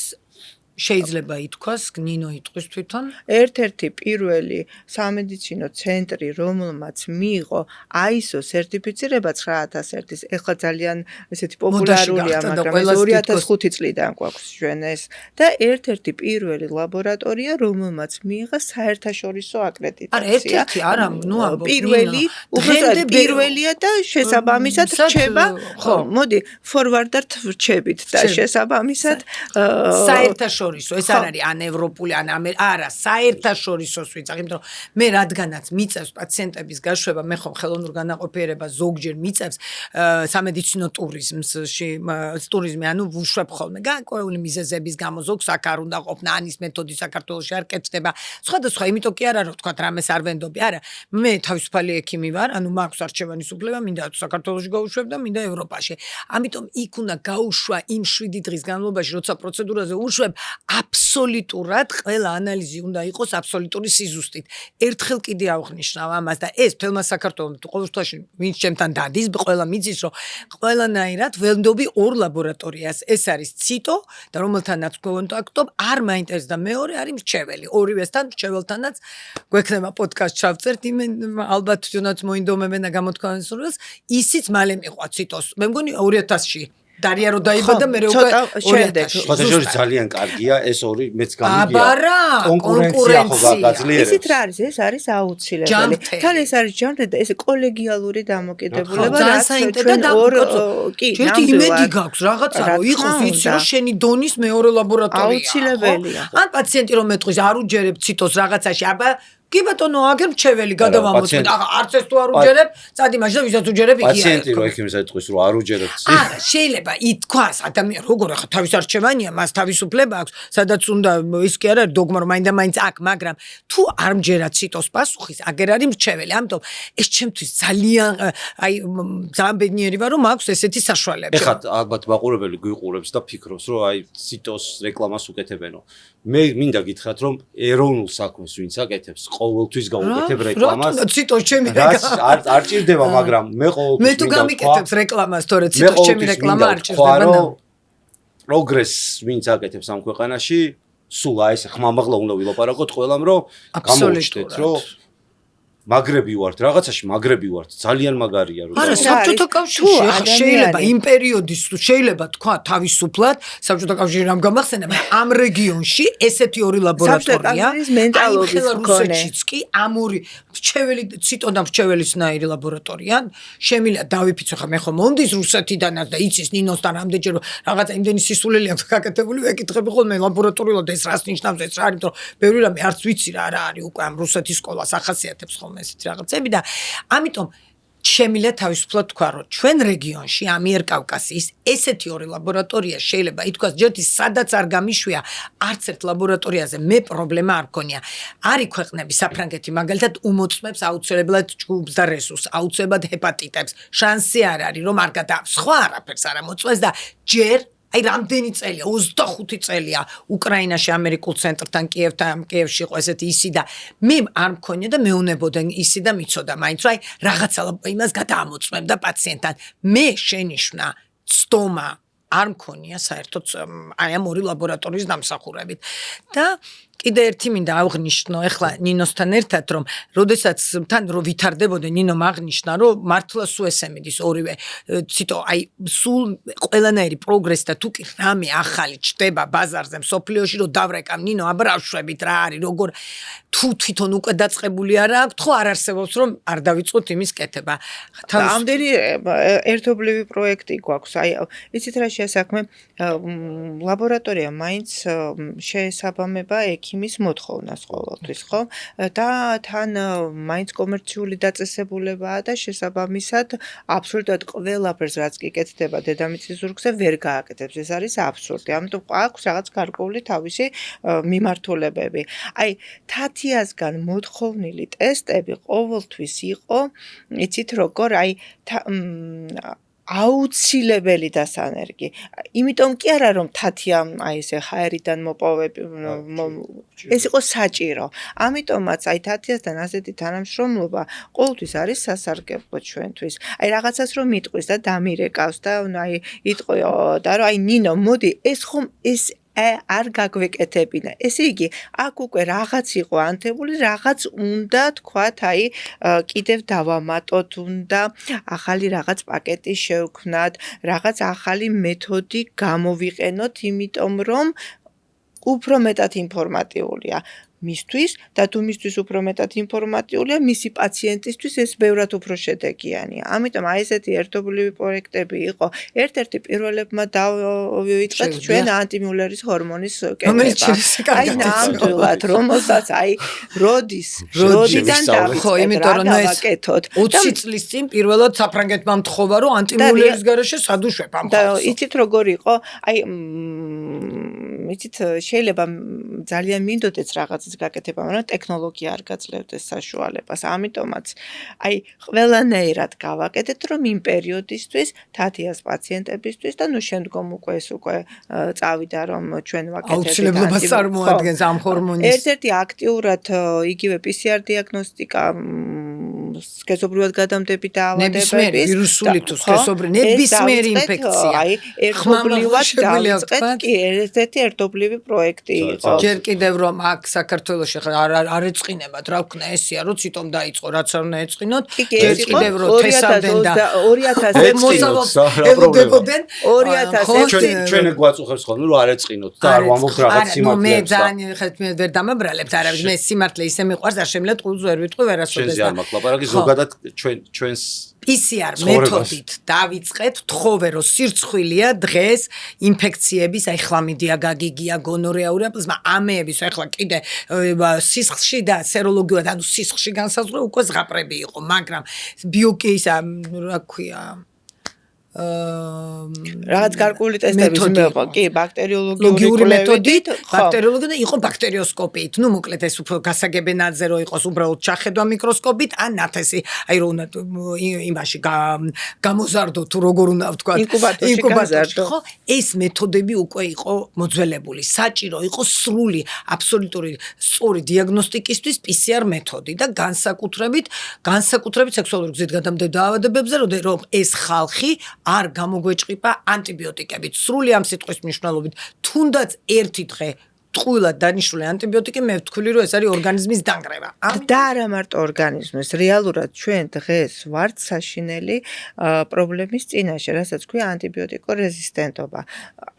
შეიძლება ითქვას ნინო იტყვის თვითონ ერთ-ერთი პირველი სამედიცინო ცენტრი რომელმაც მიიღო ISO სერტიფიცირება 9001-ის ეხლა ძალიან ესეთი პოპულარულია მაგრამ 2005 წლიდან გვაქვს ჩვენ ეს და ერთ-ერთი პირველი ლაბორატორია რომელმაც მიიღა საერთაშორისო აკრედიტაცია არა ერთ-ერთი არა ნუ ამბობ პირველი უბრალოდ პირველია და შესაბამისად რჩება ხო მოდი ფორვარდად რჩებით და შესაბამისად საერთაშორისო ეს არ არის ან ევროპული ან არა საერთაშორისოს ვიცახ იმიტომ რომ მე რადგანაც მიწევს პაციენტების გაშვება მე ხომ ხელოვნურ განაყოფიერებას ზოგჯერ მიწევს სამედიცინო ტურიზმში ტურიზმი ანუ ვუშვებ ხოლმე განკვეული მიზეზების გამო ზოგს აქ არ უნდა ყოფნა ანის მეთოდი საქართველოში არ კეთდება სხვადასხვა იმიტომ კი არა რომ თქვა რამეს არ ვენდობი არა მე თავისუფალი ექიმი ვარ ანუ მაქვს არჩევანის უფლება მინდა საქართველოში გავუშვებ და მინდა ევროპაში ამიტომ იქ უნდა გაუშვა იმ 7 დღის განმავლობაში როცა პროცედურაზე უშვებ აბსოლუტურად ყველა ანალიზი უნდა იყოს აბსოლუტური სიზუსტით. ერთხელ კიდე აღნიშნავ ამას და ეს თელმა საქართველოს ყოველთვის ვინც ჩემთან დადის, ყველა მიცის რომ ყველანაირად ველნდობი ორ ლაბორატორიას. ეს არის ციტო და რომელთანაც კონტაქტობ, არ მაინტერესდა მეორე არის მრჩეველი. ორივესთან მრჩეველთანაც გვექნება პოდკასტ ჩავწერთ, ალბათ თუნდაც მოინდომებენ და გამოთქვამისურს, ისიც მალე მიყვა ციტოს. მე მგონი 2000-ში დარია რო დაიბადა მე უკვე შემდეგ შესაძლოა ძალიან კარგია ეს ორი მეც გამიგია აბარა კონკურენცია ხო გაძლიერებს ისიც რა არის ეს არის აუცილებელი თან ეს არის ჯანმრთელი და ეს კოლეგიალური დამოკიდებულება რაც ჩვენ ორ კი ერთი იმედი გაქვს რაღაცა რომ იყოს იცი რომ შენი დონის მეორე ლაბორატორია აუცილებელია ან პაციენტი რომ მეტყვის არ უჯერებ ციტოს რაღაცაში აბა კი ბატონო აგერ მრჩეველი გადავამოწმეთ არც ეს თუ არ უჯერებ წადი მაშინ ვისაც უჯერებ იგი პაციენტი რო ექიმს ეთქვის რომ არ უჯერებ არა შეიძლება ითქვას ადამიან როგორ ახლა თავის არჩევანია მას თავისუფლება აქვს სადაც უნდა ის კი არა დოგმა რომ მაინდა მაინც აქ მაგრამ თუ არ მჯერა ციტოს პასუხის აგერ არის მრჩეველი ამიტომ ეს ჩემთვის ძალიან აი ძალიან ბედნიერი ვარ რომ მაქვს ესეთი საშუალება ეხლა ალბათ მაყურებელი გვიყურებს და ფიქრობს რომ აი ციტოს რეკლამას უკეთებენო მე მინდა გითხრათ რომ ეროვნულ საქმეს ვინც აკეთებს ყოველთვის გავუკეთებ რეკლამას. ციტოს ჩემი რეკლამა. არ ჭირდება, მაგრამ მე ყოველთვის მე თუ გამიკეთებს რეკლამას, თორე ციტოს ჩემი რეკლამა არ ჭირდება. პროგრესს ვინც აკეთებს ამ ქვეყანაში, სულ აი ეს ხმამაღლა უნდა ვილაპარაკოთ ყველამ, რომ გამოვიჩნდეთ, რომ მაგრები ვართ, რაღაცაში მაგრები ვართ, ძალიან მაგარია რომ. არა, საბჭოთა კავშირში ახლა შეიძლება იმ პერიოდის შეიძლება თქვა თავისუფლად, საბჭოთა კავშირი რამ გამახსენა, ამ რეგიონში ესეთი ორი ლაბორატორია, მენტალობის რუსეთშიც კი ამ ორი მრჩეველი ციტო და მრჩეველისნაირი ლაბორატორია, შემიძლია დავიფიცო ხა მე ხომ მომდის რუსეთიდანაც და იცის ნინოსთან რამდენჯერ რაღაცა იმდენი სისულელი აქვს გაკეთებული, ვეკითხები ხოლმე ლაბორატორიულად ეს რას ნიშნავს, ეს რა არის, იმიტომ ბევრი რამე არც ვიცი რა არის უკვე ამ რუსეთის სკოლას ახასიათებს ხოლმე ესეთი რაღაცები და ამიტომ შემიძლია თავისუფლად თქვა რომ ჩვენ რეგიონში ამიერკავკასიის ესეთი ორი ლაბორატორია შეიძლება ითქვას ჯერთ სადაც არ გამიშვია არც ერთ ლაბორატორიაზე მე პრობლემა არ მქონია არის ქვეყნები საფრანგეთი მაგალითად უმოწმებს აუცილებლად ჯგუფს და რესურსს აუცილებლად ჰეპატიტებს შანსი არ არის რომ არ გადა სხვა არაფერს არ მოწმეს და ჯერ აი რამდენი წელია 25 წელია უკრაინაში ამერიკულ ცენტრთან კიევში იყო ესეთი ისი და მე არ მქონია და მეუნებოდენ ისი და მიცოდა მაინც აი რაღაცა იმას გადაამოწმებდა პაციენტთან მე შენიშვნა ცდომა არ მქონია საერთოდ აი ამ ორი ლაბორატორიის დამსახურებით და კიდე ერთი მინდა აღნიშნო ახლა ნინოსთან ერთად რომ როდესაც თან რო ვითარდებოდა ნინო მაგნიშნა რომ მართლა სულ ესემიდის ორივე ციტო აი სულ ყველანაირი პროგრესი და თუ კი რამე ახალი ჩდება ბაზარზე მსოფლიოში რომ დავრეკამ ნინო აბრაშვებით რა არის როგორ თუ თვითონ უკვე დაწყებული არა აქვს ხო არ არსებობს რომ არ დავიწყოთ იმის კეთება ამდენი ერთობლივი პროექტი გვაქვს აი იცით რა შეასაქმე ლაბორატორია მაინც შეესაბამება ექიმის მოთხოვნას ყოველთვის, ხო? და თან მაინც კომერციული დაწესებულებაა და შესაბამისად აბსოლუტურად ყველაფერს რაც კი კეთდება დედამიწის ზურგზე ვერ გააკეთებს. ეს არის აბსურდი. ამიტომ აქვს რაღაც გარკვეული თავისი მიმართულებები. აი, თათიასგან მოთხოვნილი ტესტები ყოველთვის იყო, იცით როგორ, აი აუცილებელი დასანერგი. იმიტომ კი არა რომ თათია აი ესე ჰაერიდან მოპოვები ეს იყო საჭირო. ამიტომაც აი თათიასთან ასეთი თანამშრომლობა ყოველთვის არის სასარგებლო ჩვენთვის. აი რაღაცას რომ იტყვის და დამირეკავს და აი იტყვი და რომ აი ნინო მოდი ეს ხომ ეს არ გაგვეკეთებინა. ესე იგი, აქ უკვე რაღაც იყო ანთებული, რაღაც უნდა თქვათ, აი, კიდევ დავამატოთ, უნდა ახალი რაღაც პაკეტი შევქმნათ, რაღაც ახალი მეთოდი გამოვიყენოთ, იმიტომ რომ უფრო მეტად ინფორმატიულია. მისთვის და თუ მისთვის უფრო მეტად ინფორმატიულია, მისი პაციენტისთვის ეს ბევრად უფრო შედეგიანია. ამიტომ აი ესეთი ერთობლივი პროექტები იყო. ერთ-ერთი პირველებმა დავიწყეთ ჩვენ ანტიმიულერის ჰორმონის კეთება. აი ნამდვილად, რომელსაც აი როდიდან იმიტომ რომ ეს 20 წლის წინ პირველად საფრანგეთმა მთხოვა რომ ანტიმიულერის გარეშე სადუშვებ ამ და იცით როგორ იყო? აი იცით შეიძლება ძალიან მინდოდეს რაღაცის გაკეთება, მაგრამ ტექნოლოგია არ გაძლევდეს საშუალებას. ამიტომაც აი ყველანაირად გავაკეთეთ, რომ იმ პერიოდისთვის თათიას პაციენტებისთვის და ნუ შემდგომ უკვე ეს უკვე წავიდა რომ ჩვენ ვაკეთებთ აუცილებლობას წარმოადგენს ამ ჰორმონის. ერთ-ერთი აქტიურად იგივე PCR დიაგნოსტიკა სქესობრივად გადამდები დაავადებები, ვირუსული თუ სქესობრივი ნებისმიერი ინფექცია. აი ერთობლივად დავიწყეთ, კი ერთ-ერთი ერთობლივი პროექტი იყო. ჯერ კიდევ რომ აქ საქართველოში არ ეწყინებათ, რა ვქნა ესია, რომ ციტომ დაიწყო, რაც არ უნდა ეწყინოთ. ჯერ კიდევ რომ თესავდნენ და 2006 ჩვენ გვაწუხებს ხოლმე რომ არ ეწყინოთ და არ ვამბობთ რაღაც სიმართლეს. მე ძალიან ხეთ მე ვერ დამაბრალებთ არავის, მე სიმართლე ისე მიყვარს, არ შემიძლია თულს ვერ ვიტყვი ვერასოდეს და ზოგადად ჩვენს PCR მეთოდით დავიწყეთ, თხოვე რომ სირცხვილია დღეს ინფექციების, აი ხლამიდია, გაგიგია, გონორეა, ამეების, ახლა კიდე სისხლში და სეროლოგიურად, ანუ სისხლში განსაზღვრე უკვე ზღაპრები იყო, მაგრამ ბიოკეისა, რა ქვია, რაღაც გარკვეული ტესტების მეობა, კი, ბაქტერიოლოგიური მეთოდით, ბაქტერიოლოგია და იყო ბაქტერიოსკოპიით. ნუ მოკლედ ეს უფრო გასაგებენაძე რო იყოს უბრალოდ ჩახედვა მიკროსკოპით, ან ნათესი, აი რო უნდა იმაში გამოზარდო თუ როგორ უნდა ვთქვა, ინკუბატორში, ხო? ეს მეთოდები უკვე იყო მოძველებული. საჭირო იყო სრული, აბსოლუტური სწორი დიაგნოსტიკისთვის PCR მეთოდი და განსაკუთრებით სექსუალური გზით გადამდებარე დაავადებებზე, რომ ეს ხალხი არ გამოგვეჭყიპა ანტიბიოტიკებით. სრული ამ სიტყვის მნიშვნელობით, თუნდაც ერთი დღე ტყუილად დანიშნული ანტიბიოტიკი, მე ვთქვი, რომ ეს არის ორგანიზმის დანგრევა. და არა მარტო ორგანიზმის, რეალურად ჩვენ დღეს ვართ საშინელი პრობლემის წინაშე, რასაც ქვია ანტიბიოტიკო რეზისტენტობა.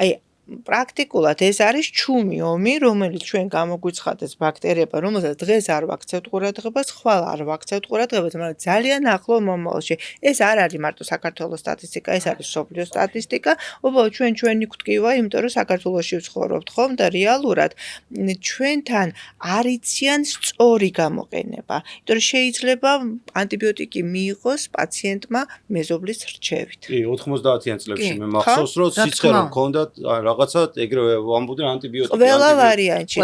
აი პრაქტიკულად ეს არის ჩუმი ომი, რომელიც ჩვენ გამოგვიცხადეს ბაქტერიებმა, რომელსაც დღეს არ ვაქცევთ ყურადღებას, ხვალ არ ვაქცევთ ყურადღებას, მაგრამ ძალიან ახლო მომავალში. ეს არ არის მარტო საქართველოს სტატისტიკა, ეს არის მსოფლიო სტატისტიკა. უბრალოდ ჩვენი გვტკივა, იმიტომ რომ საქართველოში ვცხოვრობთ ხომ და რეალურად ჩვენთან არ იციან სწორი გამოყენება. იმიტომ რომ შეიძლება ანტიბიოტიკი მიიღოს პაციენტმა მეზობლის რჩევით. კი, 90-იან წლებში მე მახსოვს, რომ სიცხე რომ ჰქონდათ რაღაცა ეგრევე ვამბობდნენ ანტიბიოტიკი. ყველა ვარიანტში.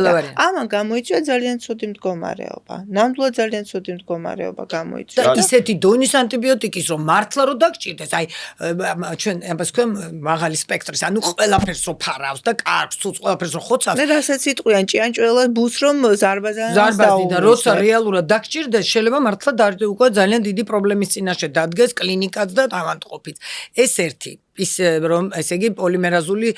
ამან გამოიწვია ძალიან ცუდი მდგომარეობა. ნამდვილად ძალიან ცუდი მდგომარეობა გამოიწვია. და ისეთი დონის ანტიბიოტიკის რომ მართლა რომ დაგჭირდეს, აი ჩვენ ამას ქვენ მაღალი სპექტრის, ანუ ყველაფერს რო ფარავს და კარგს, თუ ყველაფერს რო ხოცავს. და რასაც იტყვიან ჭიანჭველად ბუს რომ ზარბაზანს ზარბაზი და როცა რეალურად დაგჭირდეს, შეიძლება მართლა უკვე ძალიან დიდი პრობლემის წინაშე დადგეს კლინიკაც და ავადმყოფიც. ეს ერთი ის რომ ესე იგი პოლიმერაზული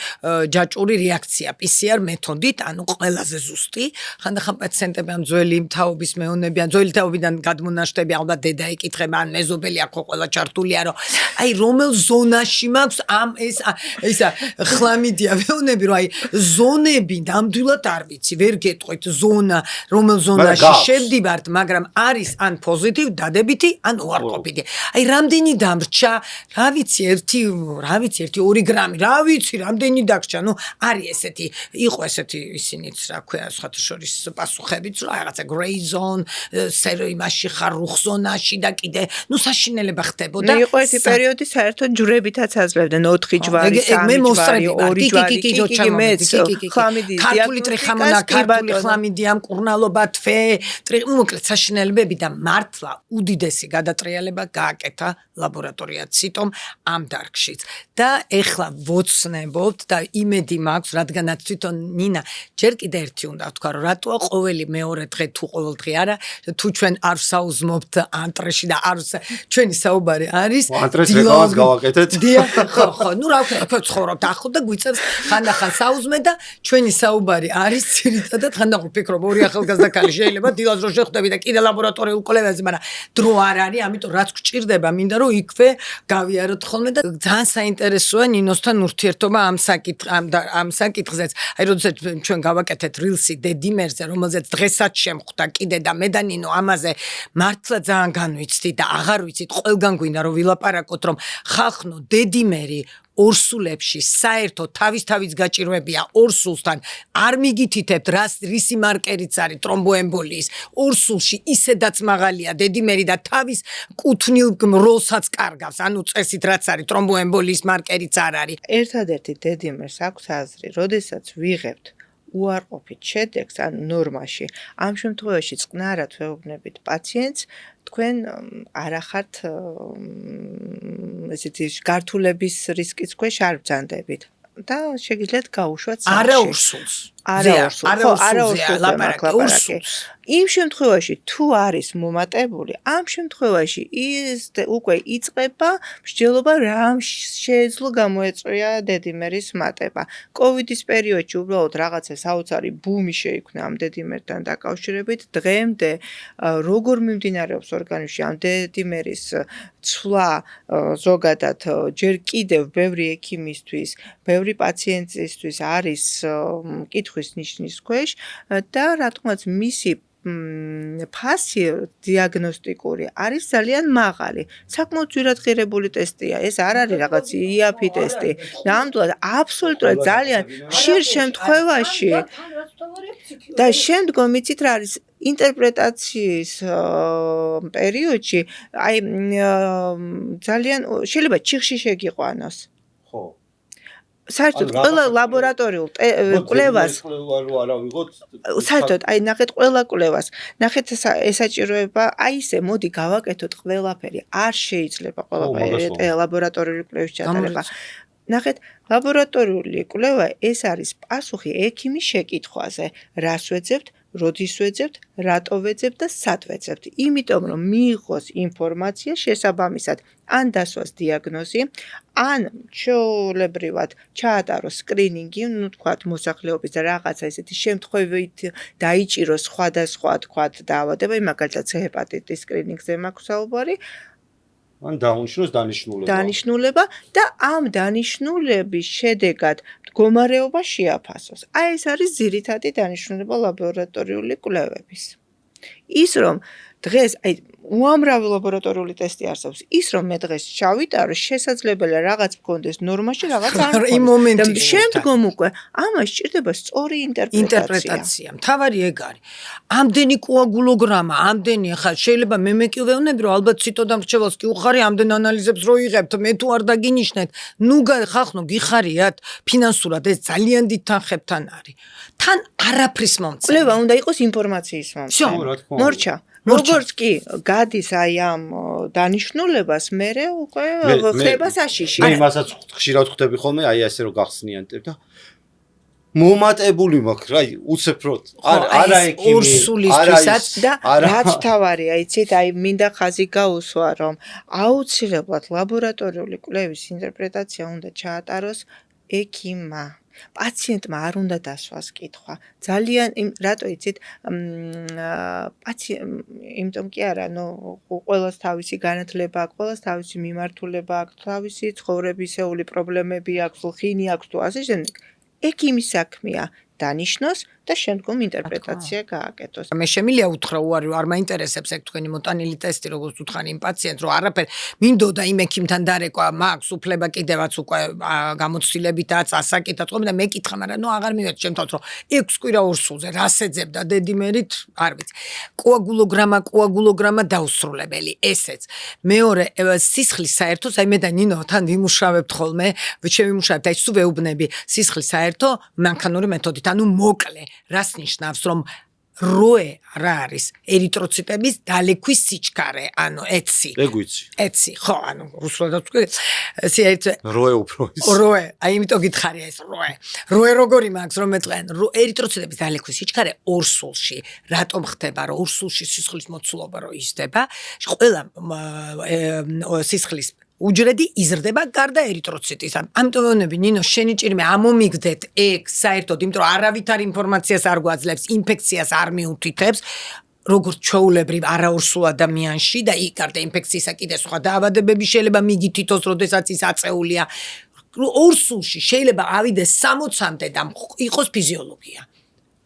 ჯაჭვური რეაქცია PCR მეთოდით, ანუ ყველაზე ზუსტი, ხანდახან პაციენტები ამ ძველი თაობის მეუნები, ან ძველი თაობიდან გადმონაშთები, ალბათ დედა იკითხება, ან მეზობელი აქ ყველა ჩართულია, რომ აი რომელ ზონაში მაქვს ამ ისა ხლამიდია მეუნები, რომ აი ზონები ნამდვილად არ ვიცი, ვერ გეტყვით ზონა, რომელ ზონაში შევდივართ, მაგრამ არის ან პოზიტივ დადებითი, ან უარყოფითი. აი რამდენი დამრჩა, რა ვიცი, ერთი რა ვიცი 1-2 გრამი, რა ვიცი, რამდენი დაგჭა, ნუ არის ესეთი, იყო ესეთი ისინიც, რა ქვია, სხვათა შორის პასუხებიც, რა რაღაცა gray zone, იმაში ხარ რუხ ზონაში და კიდე, ნუ საშინელება ხდებოდა. იყო ერთი პერიოდი საერთოდ ჯვრებითაც აძლევდნენ 4 ჯვარი, 3 ჯვარი, 2 ჯვარი, ხლამიდი, ქართული ტრიხამონა, ქართული ხლამიდი, ამკურნალობა, თვე, მოკლედ საშინელებები და მართლა უდიდესი გადატრიალება გააკეთა ლაბორატორია ციტომ ამ დარგშიც. და ეხლა ვოცნებობთ და იმედი მაქვს, რადგანაც თვითონ ნინა ჯერ კიდე ერთი უნდა ვთქვა, რომ რატოა ყოველი მეორე დღე თუ ყოველ დღე არა, თუ ჩვენ არ საუზმობთ ანტრეში და არ ჩვენი საუბარი არის ანტრეს რეკლამას გავაკეთეთ. ხო, ნუ რა ვქნა, ხო ცხოვრობთ ახლო და გვიწევს ხანდახან საუზმე და ჩვენი საუბარი არის ძირითადად ხანდახან ვფიქრობ ორი ახალგაზრდა ქალი შეიძლება დილას რო შეხვდები და კიდე ლაბორატორიულ კვლევაზე, მაგრამ დრო არ არის, ამიტომ რაც გჭირდება, მინდა რომ იქვე გავიაროთ ხოლმე და ძალიან საინტერესოა ნინოსთან ურთიერთობა ამ საკითხზეც. აი როდესაც ჩვენ გავაკეთეთ რილსი დედიმერზე, რომელზეც დღესაც შემხვდა კიდე და მე და ნინო ამაზე მართლა ძალიან განვიცდი და აღარ ვიცით, ყველგან გვინდა რომ ვილაპარაკოთ, რომ ხახნო დედიმერი ორსულებში საერთო თავის გაჭირვებია ორსულსთან არ მიგითითებთ რისი მარკერიც არის ტრომბოემბოლიის ორსულში ისედაც მაღალია დედიმერი და თავის კუთვნილ როლსაც კარგავს ანუ წესით რაც არის ტრომბოემბოლიის მარკერიც არ არის ერთადერთი დედიმერს აქვს აზრი როდესაც ვიღებთ უარყოფით შედეგს ან ნორმაში ამ შემთხვევაში წყნარად ვეუბნებით პაციენტს თქვენ არ ახართ ესეთი გართულების რისკის ქვეშ არ ბრძანდებით და შეგიძლიათ გაუშვათ სახლში არაურსულს ლაპარაკი იმ შემთხვევაში თუ არის მომატებული ამ შემთხვევაში ის უკვე იწყება მსჯელობა რამ შეეძლო გამოეწვია დედიმერის მატება კოვიდის პერიოდში უბრალოდ რაღაცა საოცარი ბუმი შეიქმნა ამ დედიმერთან დაკავშირებით დღემდე როგორ მიმდინარეობს ორგანიზმში ამ დედიმერის ცვლა ზოგადად ჯერ კიდევ ბევრი ექიმისთვის ბევრი პაციენტისთვის არის კითხვის ნიშნის ქვეშ და რა თქმაც მისი ფასი დიაგნოსტიკური არის ძალიან მაღალი. საკმაოდ ძვირადღირებული ტესტია. ეს არ არის რაღაც იაფი ტესტი. ნამდვილად აბსოლუტურად ძალიან ხშირ შემთხვევაში და შემდგომ იცით რა არის ინტერპრეტაციის პერიოდში აი ძალიან შეიძლება ჩიხში შეგიყვანოს. ხო საერთოდ ყველა ლაბორატორიულ კვლევას საერთოდ აი ნახეთ ყველა კვლევას ნახეთ ესაჭიროება აი ესე მოდი გავაკეთოთ ყველაფერი არ შეიძლება ყველაფერი ლაბორატორიული კვლევის ჩატარება ნახეთ ლაბორატორიული კვლევა ეს არის პასუხი ექიმის შეკითხვაზე რას ვეძებთ როდის ვეძებთ, რატო ვეძებთ და სად ვეძებთ. იმიტომ რომ მიიღოს ინფორმაცია შესაბამისად ან დასვას დიაგნოზი, ან ჩვეულებრივად ჩაატაროს სკრინინგი, ну თქვათ მოსახლეობის და რაღაცა ესეთი შემთხვევით დაიჭიროს სხვადასხვა თქვათ დაავადება, მაგალითად ჰეპატიტის სკრინინგზე მაქვს საუბარი. ან დაუნიშნოს დანიშნულება და ამ დანიშნულების შედეგად მდგომარეობა შეაფასოს. აი ეს არის ძირითადი დანიშნულება ლაბორატორიული კვლევების. ის რომ დღეს აი უამრავი ლაბორატორიული ტესტი არსებობს. ის რომ მე დღეს ჩავიტარო შესაძლებელია რაღაც მქონდეს ნორმაში, რაღაც არ მქონდეს. შემდგომ უკვე ამას სჭირდება სწორი ინტერპრეტაცია. მთავარი ეგ არის. ამდენი კოაგულოგრამა, ამდენი ხა შეიძლება მე მეკილვევნები რომ ალბათ ციტოდან მრჩეველს კი უხარი ამდენ ანალიზებს რო იღებთ, მე თუ არ დაგინიშნეთ, ნუ ხახნო გიხარიათ ფინანსურად ეს ძალიან დიდ თანხებთან არის. თან არაფრის მომწე. კვლევა უნდა იყოს ინფორმაციის მომწე. მორჩა როგორც კი გადის აი ამ დანიშნულებას მე უკვე ხდება საშიში. მე იმასაც ხშირად ხვდები ხოლმე აი ასე რომ გახსნიანტებ და მომატებული მაქვს რა უცეფროდ არა ექიმი ორსულისთვისაც და რაც თავარია იცით აი მინდა ხაზი გაუსვა რომ აუცილებლად ლაბორატორიული კვლევის ინტერპრეტაცია უნდა ჩაატაროს ექიმმა პაციენტმა არ უნდა დასვას კითხვა. ძალიან რატო იცით იმიტომ კი არა, ყველას თავისი განათლება აქვს, ყველას თავისი მიმართულება აქვს, თავისი ცხოვრებისეული პრობლემები აქვს, ხინი აქვს თუ ასე შემდეგ. ექიმის საქმეა დანიშნოს და შემდგომ ინტერპრეტაცია გააკეთოს. მე შემიძლია უთხრა უარი არ მაინტერესებს ეგ თქვენი მოტანილი ტესტი როგორც უთხარი იმ პაციენტს რომ არაფერ მინდოდა იმ ექიმთან დარეკვა მაქვს უფლება კიდევაც უკვე გამოცდილებითაც ასაკითაც ხომ და მე კითხა მაგრამ ნუ აღარ მივეც ჩემთავს რომ 6 კვირა ორსულზე რას ეძებდა დედიმერით არ ვიცი კოაგულოგრამა დაუსრულებელი ესეც მეორე სისხლის საერთოს აი მე და ნინო თან ვიმუშავებთ ხოლმე შევიმუშავებთ აი სულ ვეუბნები სისხლის საერთო მანქანური მეთოდით ანუ მოკლე რას ნიშნავს რომ როე რა არის ერითროციტების დალექვის სიჩქარე ანუ ეცი ეგ ვიცი ეცი ხო ანუ რუსულად ვთქვი ეს როე უფრო ის როე აი იმიტომ გითხარია ეს როე როგორი მაქვს რომ მეტყვიან ერითროციტების დალექვის სიჩქარე ორსულში რატომ ხდება რომ ორსულში სისხლის მოცულობა რო იზრდება ყველა სისხლის უჯრედი იზრდება გარდა ერითროციტის. ამიტომ ვონები ნინო შენი ჭირიმე ამომიგდეთ ეგ საერთოდ, იმიტომ რომ არავითარ ინფორმაციას არ გვაძლევს, ინფექციას არ მიუთითებს, როგორც ჩვეულებრივ არაორსულ ადამიანში და იქ გარდა ინფექციისა კიდე სხვა დაავადებები შეიძლება მიგითითოს, როდესაც ის აწეულია. ორსულში შეიძლება ავიდეს 60-მდე და იყოს ფიზიოლოგია.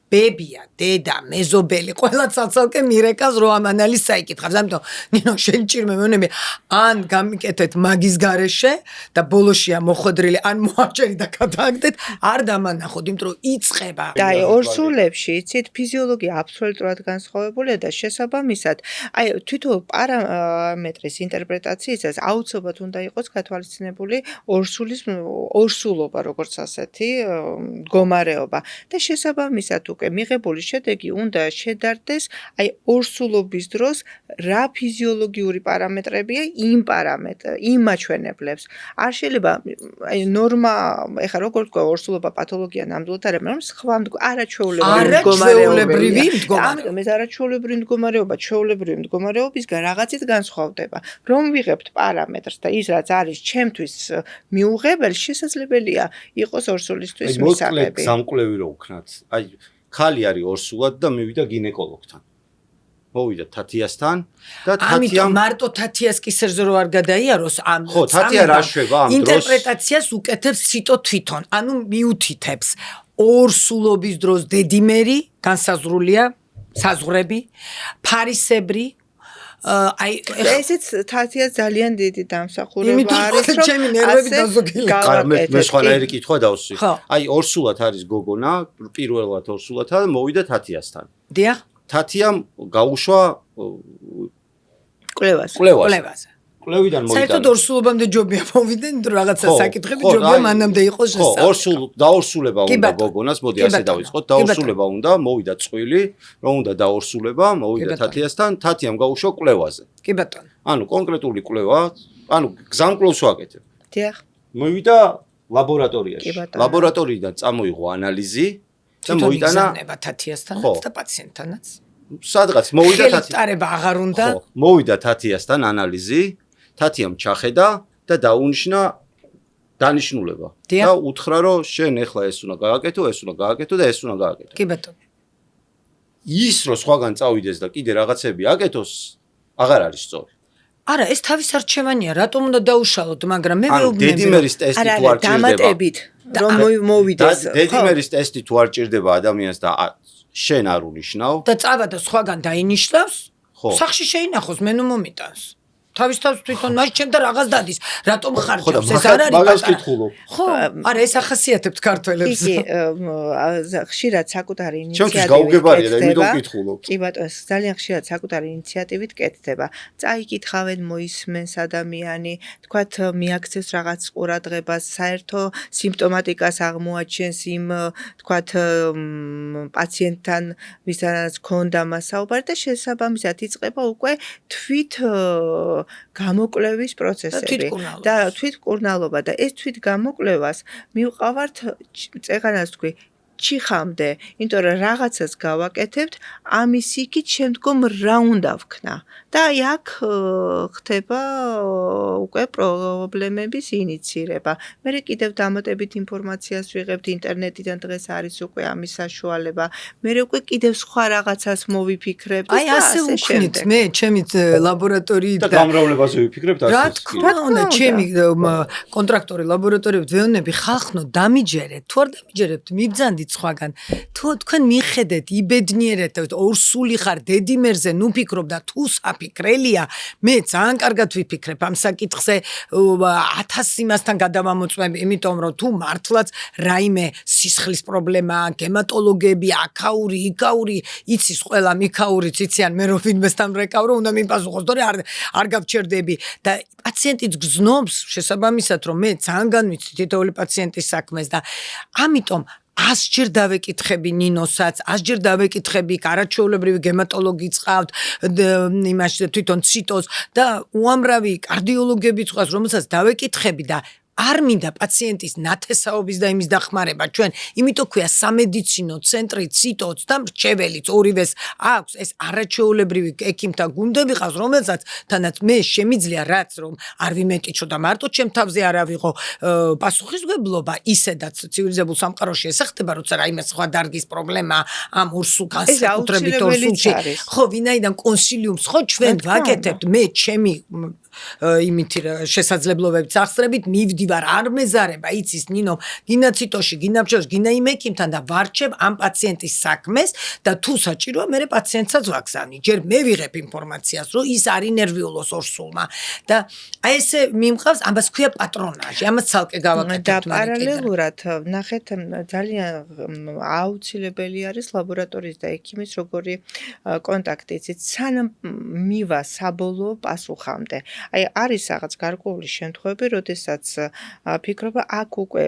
ბებია, დედა, მეზობელი, ყველა ცალკე მირეკავს რომ ამ ანალიზს საიკითხავს. ამიტომ ნინო შენ ჭირმე მოვნები ან გამიკეთეთ მაგის გარეშე და ბოლოშია მოხვედრილი ან მოაჭერი და გადააგდეთ, არ დამანახოთ, იმიტომ რომ იწყება. და აი ორსულებში იცით ფიზიოლოგია აბსოლუტურად განსხვავებულია და შესაბამისად აი თვითონ პარამეტრის ინტერპრეტაციისას აუცილებლად უნდა იყოს გათვალისწინებული ორსულობა როგორც ასეთი მდგომარეობა და შესაბამისად უკვე მიღებული შედეგი უნდა შედარდეს აი ორსულობის დროს რა ფიზიოლოგიური პარამეტრებია იმ მაჩვენებლებს. არ შეიძლება აი ნორმა ეხლა როგორ თქვა ორსულობა პათოლოგია ნამდვილად არ არის, რომ სხვა არაჩვეულებრივი მდგომარეობა. ამიტომ ეს არაჩვეულებრივი მდგომარეობა ჩვეულებრივი მდგომარეობისგან რაღაცით განსხვავდება. რომ ვიღებთ პარამეტრს და ის რაც არის ჩემთვის მიუღებელი შესაძლებელია იყოს ორსულისთვის მისაღები. სამკვლევი რო ვქნათ. აი ხალი არის ორსულად და მივიდა გინეკოლოგთან. მოვიდა თათიასთან და ამიტომ მარტო თათიას კისერზე რო არ გადაიაროს ამ ხო თათია რა შვება ამ დროს ინტერპრეტაციას უკეთებს ციტო თვითონ ანუ მიუთითებს ორსულობის დროს დედიმერი განსაზღვრულია საზღვრები ფარისებრი აი ესეც თათიას ძალიან დიდი დამსახურება არის რომ ჩემი ნერვები დაზოგილია. მე სხვანაირი კითხვა დავსვი. აი ორსულად არის გოგონა, პირველად ორსულათა და მოვიდა თათიასთან. დიახ. თათიამ გაუშვა კვლევაზე. კვლევიდან მოვიდა. საერთოდ ორსულობამდე ჯობია მოვიდნენ, იმიტომ რომ რაღაცა საკითხები ჯობია მანამდე იყოს შესაძლებელი. ხო, დაორსულება უნდა გოგონას, მოდი ასე დავიწყოთ. დაორსულება უნდა, მოვიდა წყვილი, რომ უნდა დაორსულება, მოვიდა თათიასთან, თათიამ გაუშვა კვლევაზე. კი ბატონო. ანუ კონკრეტული კვლევა, ანუ გზამკვლევს ვაკეთებ. დიახ. მოვიდა ლაბორატორიაში. ლაბორატორიიდან წამოიღო ანალიზი და მოიტანა თათიასთანაც და პაციენტთანაც. სადღაც მოვიდა თათი. ტარება აღარ უნდა. ხო, მოვიდა თათიასთან ანალიზი, თათიამ ჩახედა და დაუნიშნა დანიშნულება. და უთხრა რომ შენ ეხლა ეს უნდა გააკეთო, ეს უნდა გააკეთო და ეს უნდა გააკეთო. კი ბატონო. ის რო სხვაგან წავიდეს და კიდე რაღაცები აკეთოს, აღარ არის სწორი. არა, ეს თავის არჩევანია, რატომ უნდა დაუშალოთ, მაგრამ მე ვეუბნები. დედიმერის ტესტი თუ არ ჭირდება. დამატებით რომ მოვიდეს. დედიმერის ტესტი თუ არ ჭირდება ადამიანს და შენ არ უნიშნავ და წავა და სხვაგან დაინიშნავს, სახში შეინახოს, მე ნუ მომიტანს. თავის თავს თვითონ მას ჩემთან რაღაც დადის. რატომ ხარჯავს? ეს არ არის მაგას კითხულობ. ხო, არა, ეს ახასიათებთ ქართველებს. იგი ხშირად საკუთარი ჩემთვის გაუგებარია და იმიტომ კითხულობ. კი ბატონო, ძალიან ხშირად საკუთარი ინიციატივით კეთდება. წაიკითხავენ, მოისმენს ადამიანი, თქვათ მიაქცევს რაღაც ყურადღებას, საერთო სიმპტომატიკას აღმოაჩენს იმ თქვათ პაციენტთან, ვისაც ჰქონდა მასაუბარი და შესაბამისად იწყება უკვე თვით გამოკვლევის პროცესები და თვითკურნალობა და ეს თვითგამოკვლევას მივყავართ წეღანას თქვი ჩიხამდე, იმიტომ რომ რაღაცას გავაკეთებთ, ამის იქით შემდგომ რა უნდა ვქნა და აი აქ ხდება უკვე პრობლემების ინიცირება. მე კიდევ დამატებით ინფორმაციას ვიღებთ ინტერნეტიდან, დღეს არის უკვე ამის საშუალება. მე უკვე კიდევ სხვა რაღაცას მოვიფიქრებთ აი ასე ვუქმნით მე ჩემი ლაბორატორიით და გამრავლებაზე ვიფიქრებთ რა ასე. თქმა უნდა ჩემი კონტრაქტორი ლაბორატორიებით ვეუბნები ხალხნო დამიჯერეთ თუ არ დამიჯერებთ მიბძანდით სხვაგან თუ თქვენ მიხედეთ იბედნიერეთ ორსული ხარ დედიმერზე ნუ ფიქრობ და თუ საფიქრელია მე ძალიან კარგად ვიფიქრებ ამ საკითხზე 1000 იმასთან გადავამოწმებ იმიტომ რომ თუ მართლაც რაიმე სისხლის პრობლემა გემატოლოგები აქაური იქაური იცის ყველა მიქაურიც იციან მე რომ ვინმესთან ვრეკავრო უნდა მიპასუხოს თორე არ გავჩერდები და პაციენტიც გზნობს შესაბამისად რომ მე ძალიან განვიცდი თითოეული პაციენტის საქმეს და ამიტომ 100 ჯერ დავეკითხები ნინოსაც 100 ჯერ დავეკითხები არაჩვეულებრივი გემატოლოგიც ყავთ იმაში თვითონ ციტოს და უამრავი კარდიოლოგებიც ყავს რომელსაც დავეკითხები და არ მინდა პაციენტის ნათესაობის და იმის დახმარება ჩვენ იმიტომ ქვია სამედიცინო ცენტრი ციტოც და მრჩეველიც ორივეს აქვს ეს არაჩვეულებრივი ექიმთა გუნდები ყავს რომელსაც თანაც მე შემიძლია რაც რომ არ ვიმეტიჩო და მარტო ჩემ თავზე არ ავიღო პასუხისმგებლობა ისედაც ცივილიზებულ სამყაროში ესახება როცა რაიმე სხვა დარგის პრობლემა ამ ორსულ განსაკუთრებით ორსულში ხო ვინაიდან კონსილიუმს ხო ჩვენ ვაკეთებთ მე ჩემი იმითი შესაძლებლობებით სახსრებით მივდივარ არ მეზარება იცის ნინო გინა ციტოში გინა ფშოს გინა იმ ექიმთან და ვარჩევ ამ პაციენტის საქმეს და თუ საჭიროა მე პაციენტსაც ვაგზავნი ჯერ მე ვიღებ ინფორმაციას რომ ის არ ინერვიულოს ორსულმა და აი ესე მიმყავს ამას ქვია პატრონაჟი ამას ცალკე გავაკეთებ და პარალელურად ნახეთ ძალიან აუცილებელი არის ლაბორატორიის და ექიმის როგორი კონტაქტი იცით სანამ მივა საბოლოო პასუხამდე აი არის რაღაც გარკვეული შემთხვევები, როდესაც ფიქრობა აქ უკვე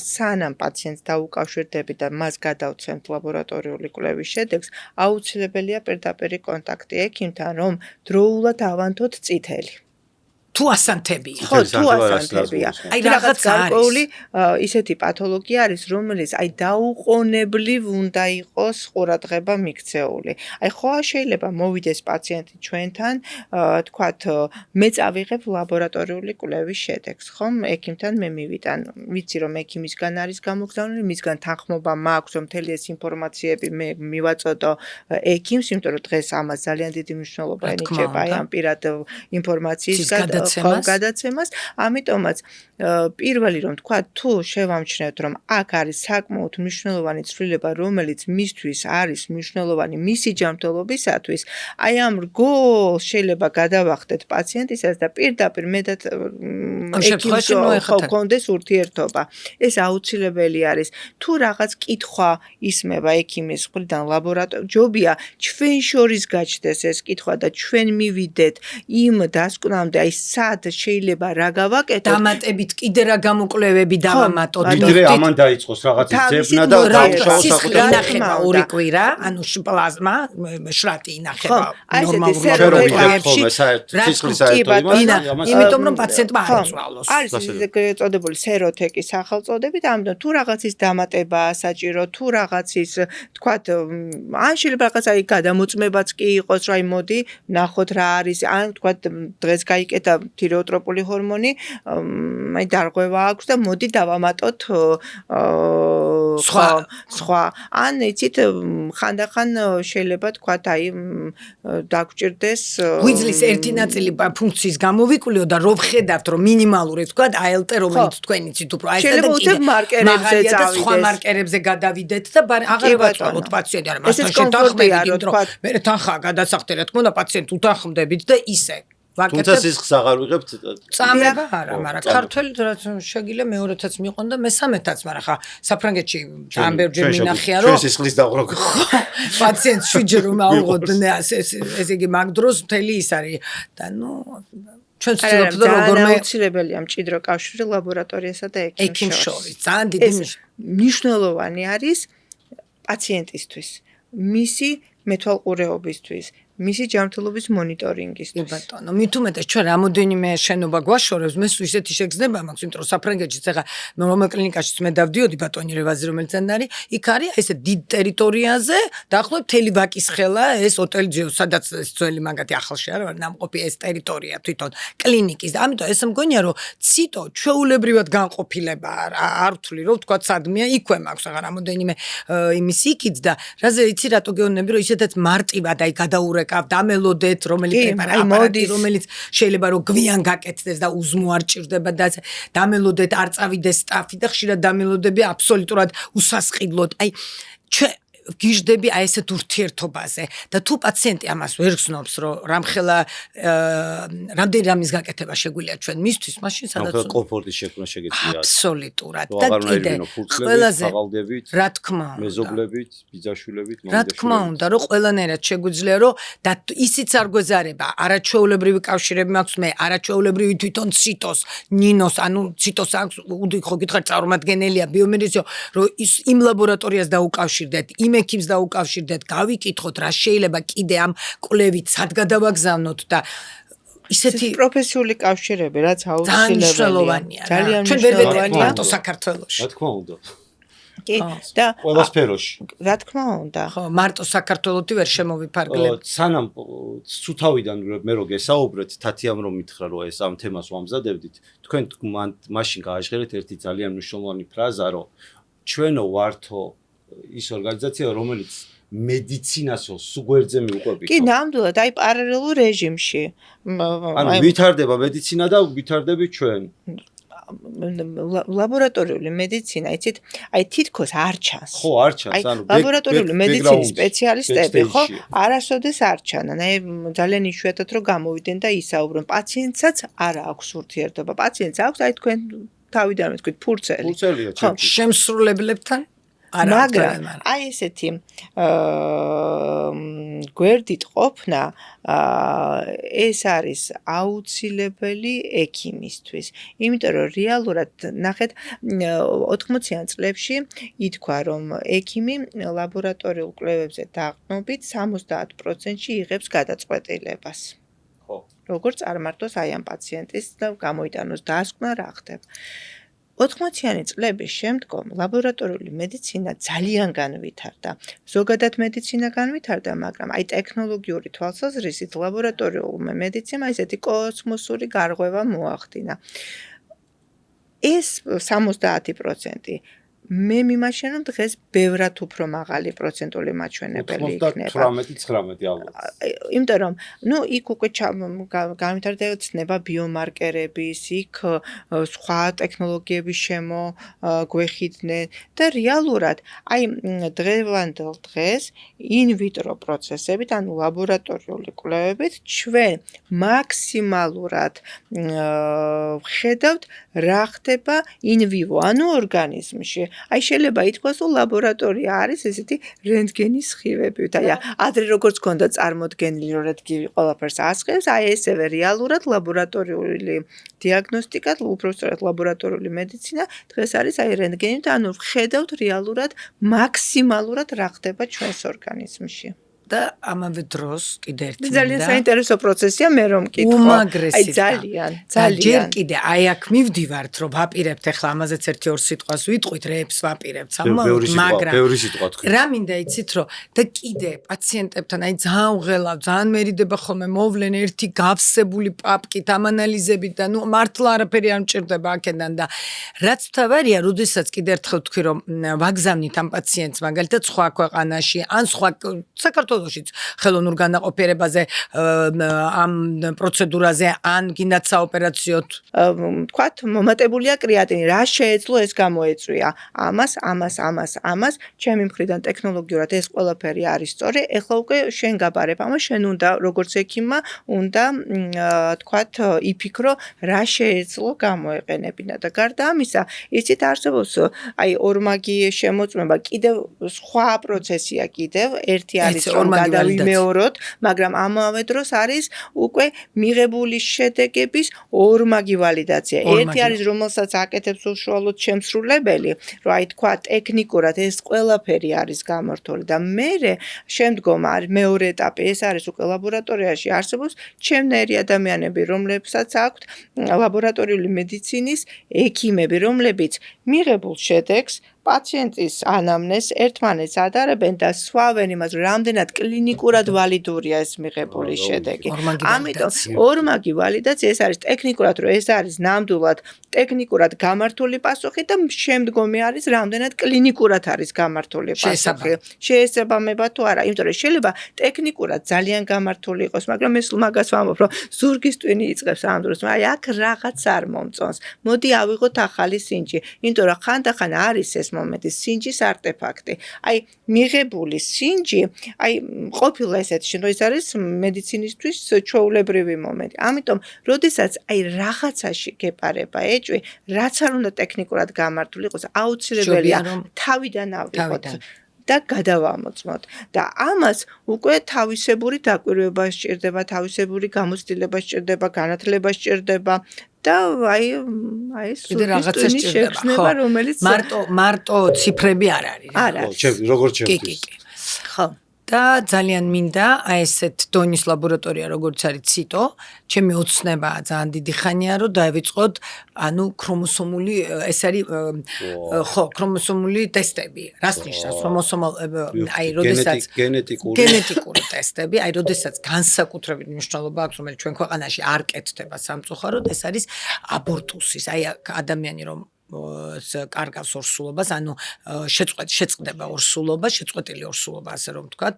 სანამ პაციენტს დაუკავშირდები და მას გადავცემთ ლაბორატორიული კვლევის შედეგს, აუცილებელია პირდაპირი კონტაქტი ექიმთან, რომ დროულად ავანთოთ წითელი. თუ ასანთებია. ხო, თუ ასანთებია. აი რაღაც გარკვეული ისეთი პათოლოგია არის, რომელიც აი დაუყოვნებლივ უნდა იყოს ყურადღება მიქცეული. აი ხო შეიძლება მოვიდეს პაციენტი ჩვენთან, თქვათ, მე წავიღებ ლაბორატორიული კვლევის შედეგს, ხომ? ექიმთან მე მივიტან. ვიცი რომ ექიმისგან არის გამოგზავნილი, მისგან თანხმობა მაქვს, რომ მთელი ეს ინფორმაციები მე მივაწოდო ექიმს, იმიტომ რომ დღეს ამას ძალიან დიდი მნიშვნელობა ენიჭება აი ამ პირად ინფორმაციის გადაცემას, ამიტომაც პირველი რომ თქვა თუ შევამჩნევთ რომ აქ არის საკმაოდ მნიშვნელოვანი ცვლილება რომელიც მისთვის არის მნიშვნელოვანი მისი ჯანმრთელობისათვის აი ამ რგოლს შეიძლება გადავახდეთ პაციენტისას და პირდაპირ მეტად ექიმს ჰქონდეს ურთიერთობა ეს აუცილებელი არის თუ რაღაც კითხვა ისმება ექიმის მხრიდან ლაბორატორიჯობია ჩვენ შორის გაჩნდეს ეს კითხვა და ჩვენ მივიდეთ იმ დასკვნამდე აი სად შეიძლება რა გავაკეთოთ დამატებით კიდე რა გამოკვლევები დავამატოთ ვიდრე ამან დაიწყოს რაღაცის ძებნა და დაუშავოს საკუთარ ინახება ორი კვირა ანუ პლაზმა შრატი ინახება ნორმალურებში იმიტომ რომ პაციენტმა არ იცვალოს არის წოდებული სეროთეკის სახელწოდებით ამიტომ თუ რაღაცის დამატება საჭირო თუ რაღაცის თქვათ ან შეიძლება რაღაც აი გადამოწმებაც კი იყოს რომ აი მოდი ნახოთ რა არის ან თქვათ დღეს გაიკეთა თირეოტროპული ჰორმონი აი დარღვევა აქვს და მოდი დავამატოთ სხვა ან იცით ხანდახან შეიძლება თქვათ აი დაგჭირდეს გვიძლის ერთი ნაწილი ფუნქციის გამოვიკვლიო და რო ვხედავთ რომ მინიმალური თქვათ ALT რომელიც თქვენ იცით უფრო აი ეს და მარკერებზე წავიდეს სხვა მარკერებზე გადავიდეთ და აღარ ვაწვალოთ პაციენტი არა მასთან შეთანხმებით რომ მე თანხა გადასახდე რა თქმა უნდა პაციენტ უთანხმდებით და ისე თუმცა სისხლს აღარ ვიღებთ წამება არა მაგრამ ქართველი შეგიძლია მეორეთაც მიყონ და მესამეთაც მაგრამ ხა საფრანგეთში ძალიან ბევრჯერ მინახია რომ სისხლის დაღვრა პაციენტს 7 ჯერ რომ აუღოდნენ ესე იგი მაგ დროს მთელი ის არის და ნუ ჩვენ ვცდილობთ რომ როგორმე აუცილებელია მჭიდრო კავშირი ლაბორატორიასა და ექიმს შორის ძალიან დიდი მნიშვნელოვანი არის პაციენტისთვის მისი მეთვალყურეობისთვის მისი ჯანმრთელობის მონიტორინგისთვის. ბატონო, მით უმეტეს ჩვენ რამოდენიმე შენობა გვაშორებს, მე სულ ისეთი შეგრძნება მაქვს, იმიტომ რომ საფრანგეთშიც ახლა რომელ კლინიკაშიც მე დავდიოდი ბატონი რევაზი რომელიც არის, იქ არის ესე დიდ ტერიტორიაზე, დაახლოებით მთელი ვაკის ხელა ეს ოტელი ჯიო, სადაც ეს ძველი მაგათი ახალში არა ნამყოფი ეს ტერიტორია თვითონ კლინიკის და ამიტომ ეს მგონია რომ ციტო ჩვეულებრივად განყოფილება არ ვთვლი რომ თქვა სადმია იქვე მაქვს ახლა რამოდენიმე იმის იქით და რაზე იცი რატო გეუბნები რომ ისედაც მარტივად აი გადაურეკავ დამელოდეთ რომელი პრეპარატი რომელიც შეიძლება რომ გვიან გაკეთდეს და უზმო არ ჭირდება და დამელოდეთ არ წავიდეს სტაფი და ხშირად დამელოდები აბსოლუტურად უსასყიდლოდ აი ჩვენ გიждები აი ესეთ ურთიერთობაზე და თუ პაციენტი ამას ვერ გზნობს რომ რამხელა რამდენი რამის გაკეთება შეგვიძლია ჩვენ მისთვის მაშინ სადაც კომფორტის შექმნა შეგეძლია აბსოლუტურად და კიდე ყველაზე რა თქმა უნდა მეზობლებით ბიძაშვილებით რა თქმა უნდა რომ ყველანაირად შეგვიძლია რომ და ისიც არ გვეზარება არაჩვეულებრივი კავშირები მაქვს მე არაჩვეულებრივი თვითონ ციტოს ნინოს ანუ ციტოს აქვს ხო გითხარით წარმომადგენელია ბიომედიცინო რომ იმ ლაბორატორიას დაუკავშირდეთ ექიმს დაუკავშირდეთ, გავიკითხოთ რა შეიძლება კიდე ამ კვლევით სად გადავაგზავნოთ და ისეთი პროფესიული კავშირები რაც აუცილებელია. ძალიან მნიშვნელოვანია მარტო საქართველოში. რა თქმა უნდა. კი და ყველა სფეროში. რა თქმა უნდა. ხო, მარტო საქართველოსი ვერ შემოვიფარგლებ. სანამ ცუთავიდან მე რო გესაუბრეთ, თათიამ რომ მითხრა რომ ეს ამ თემას ვამზადებდით, თქვენ მაშინ გააჟღერეთ ერთი ძალიან მნიშვნელოვანი ფრაზა, რომ ჩვენო ვართო ის ორგანიზაცია რომელიც მედიცინასო სუგვერძე მიუყვებით. კი, ნამდვილად, აი პარალელურ რეჟიმში. ანუ ვითარდება მედიცინა და ვითარდები ჩვენ. ლაბორატორიული მედიცინა, იცით, აი თითქოს არ ჩანს. ხო, არ ჩანს, ანუ ლაბორატორიული მედიცინის სპეციალისტები, ხო, არასოდეს არ ჩანან. აი ძალიან იშვიათად რომ გამოვიდნენ და ისაუბრონ. პაციენტსაც არ აქვს ურთიერთობა. პაციენტს აქვს, აი თქვენ თავიდანვე თქვით, ფურცელი. ფურცელია ჩემთვის. შემსრულებლებთან მაგრამ აი ესეთი გვერდით ყოფნა ეს არის აუცილებელი ექიმისთვის. იმიტომ რომ რეალურად ნახეთ 80-იან წლებში ითქვა რომ ექიმი ლაბორატორიულ კვლევებზე დაყრდნობით 70%-ში იღებს გადაწყვეტილებას. ხო. როგორ წარმართოს აი ამ პაციენტის და გამოიტანოს დასკვნა რა ხდება. 80-იანი წლების შემდგომ ლაბორატორიული მედიცინა ძალიან განვითარდა. ზოგადად მედიცინა განვითარდა, მაგრამ აი ტექნოლოგიური თვალსაზრისით ლაბორატორიული მედიცინამ ესეთი კოსმოსური გარღვევა მოახდინა. ეს 70% მე მიმაჩნია რომ დღეს ბევრად უფრო მაღალი პროცენტული მაჩვენებელი იქნება. 18-19 ალბათ. იმიტომ რომ ნუ იქ უკვე განვითარდა ცნება ბიომარკერების, იქ სხვა ტექნოლოგიების შემოგვეხიდნენ და რეალურად აი დღევანდელ დღეს ინვიტრო პროცესებით, ანუ ლაბორატორიული კვლევებით ჩვენ მაქსიმალურად ვხედავთ რა ხდება ინვივო, ანუ ორგანიზმში. აი შეიძლება ითქვას, რომ ლაბორატორია არის ესეთი რენტგენის სხივები. აი ადრე როგორც ქონდა წარმოდგენილი, რომ რენტგენი ყველაფერს ასხევს, აი ესევე რეალურად ლაბორატორიული დიაგნოსტიკა, უпростоრად ლაბორატორიული მედიცინა დღეს არის აი რენტგენი და ანუ ვხედავთ რეალურად მაქსიმალურად რა ხდება ჩვენს ორგანიზმში. და ამავე დროს კიდე ერთი ძალიან საინტერესო პროცესია მე რომ მკითხო. უმაგრესი ძალიან. ჯერ კიდე აი აქ მივდივართ რომ ვაპირებთ ახლა ამაზეც 1-2 სიტყვას ვიტყვით რეებს ვაპირებთ მაგრამ ბევრი სიტყვა თქვი. რა მინდა იცით რომ და კიდე პაციენტებთან აი ძალიან უღელავ ძალიან მერიდება ხოლმე მოვლენ ერთი გავსებული პაპკით ამ ანალიზებით და ნუ მართლა არაფერი არ მჭირდება აქედან და რაც თავარია როდესაც კიდე ერთხელ თქვი რომ ვაგზავნით ამ პაციენტს მაგალითად სხვა ქვეყანაში ან სხვა საქართველოშიც ხელოვნურ განაყოფიერებაზე ამ პროცედურაზე ან გინდათ საოპერაციოდ თქვათ მომატებულია კრეატინი რა შეეძლო ეს გამოეწვია ამას ჩემი მხრიდან ტექნოლოგიურად ეს ყველაფერი არის სწორი ეხლა უკვე შენ გაბარებ ამას შენ უნდა როგორც ექიმმა უნდა თქვათ იფიქრო რა შეეძლო გამოეყენებინა და გარდა ამისა იცით არსებობს აი ორმაგი შემოწმება კიდევ სხვა პროცესია კიდევ ერთი არის ორმაგი გადავიმეოროთ, მაგრამ ამავე დროს არის უკვე მიღებული შედეგების ორმაგი ვალიდაცია. ერთი არის რომელსაც აკეთებს უშუალოდ შემსრულებელი, რომ აი თქვა ტექნიკურად ეს ყველაფერი არის გამართული და მერე შემდგომ არის მეორე ეტაპი, ეს არის უკვე ლაბორატორიაში არსებობს ჩემნაირი ადამიანები, რომლებსაც აქვთ ლაბორატორიული მედიცინის ექიმები, რომლებიც მიღებულ შედეგს პაციენტის ანამნეზს ერთმანეთს ადარებენ და სვავენ იმას, რომ რამდენად კლინიკურად ვალიდურია ეს მიღებული შედეგი. ამიტომ ორმაგი ვალიდაცია ეს არის ტექნიკურად, რომ ეს არის ნამდვილად ტექნიკურად გამართული პასუხი და შემდგომი არის რამდენად კლინიკურად არის გამართული პასუხი. შეესაბამება თუ არა, იმიტომ რომ შეიძლება ტექნიკურად ძალიან გამართული იყოს, მაგრამ ეს მაგას ვამბობ, რომ ზურგის ტვინი იწყებს ამ დროს, აი აქ რაღაც არ მომწონს. მოდი ავიღოთ ახალი სინჯი, იმიტომ რომ ხანდახან არის ეს მომენტი სინჯის არტეფაქტი. აი მიღებული სინჯი, აი ყოფილა ესეთი შემთხვევა, ეს არის მედიცინისთვის ჩვეულებრივი მომენტი. ამიტომ, როდესაც აი რაღაცაში გეპარება ეჭვი, რაც არ უნდა ტექნიკურად გამართული იყოს, აუცილებელია თავიდან ავიღოთ და გადავამოწმოთ. და ამას უკვე თავისებური დაკვირვება სჭირდება, თავისებური გამოცდილება სჭირდება, განათლება სჭირდება. და აი რაღაცა სჭირდება, რომელიც მარტო ციფრები არ არის. როგორც ჩემთვის. ხო. და ძალიან მინდა აი ესეთ დონის ლაბორატორია როგორც არის ციტო, ჩემი ოცნებაა ძალიან დიდი ხანია რომ დავიწყოთ ანუ ქრომოსომული ეს არის ხო ქრომოსომული ტესტები. რას ნიშნავს აი როდესაც გენეტიკური ტესტები, აი როდესაც განსაკუთრებით მნიშვნელობა აქვს რომელიც ჩვენ ქვეყანაში არ კეთდება სამწუხაროდ, ეს არის აბორტუსის, აი ადამიანი რომ კარგავს ორსულობას, ანუ შეწყდება ორსულობა, შეწყვეტილი ორსულობა, ასე რომ ვთქვათ,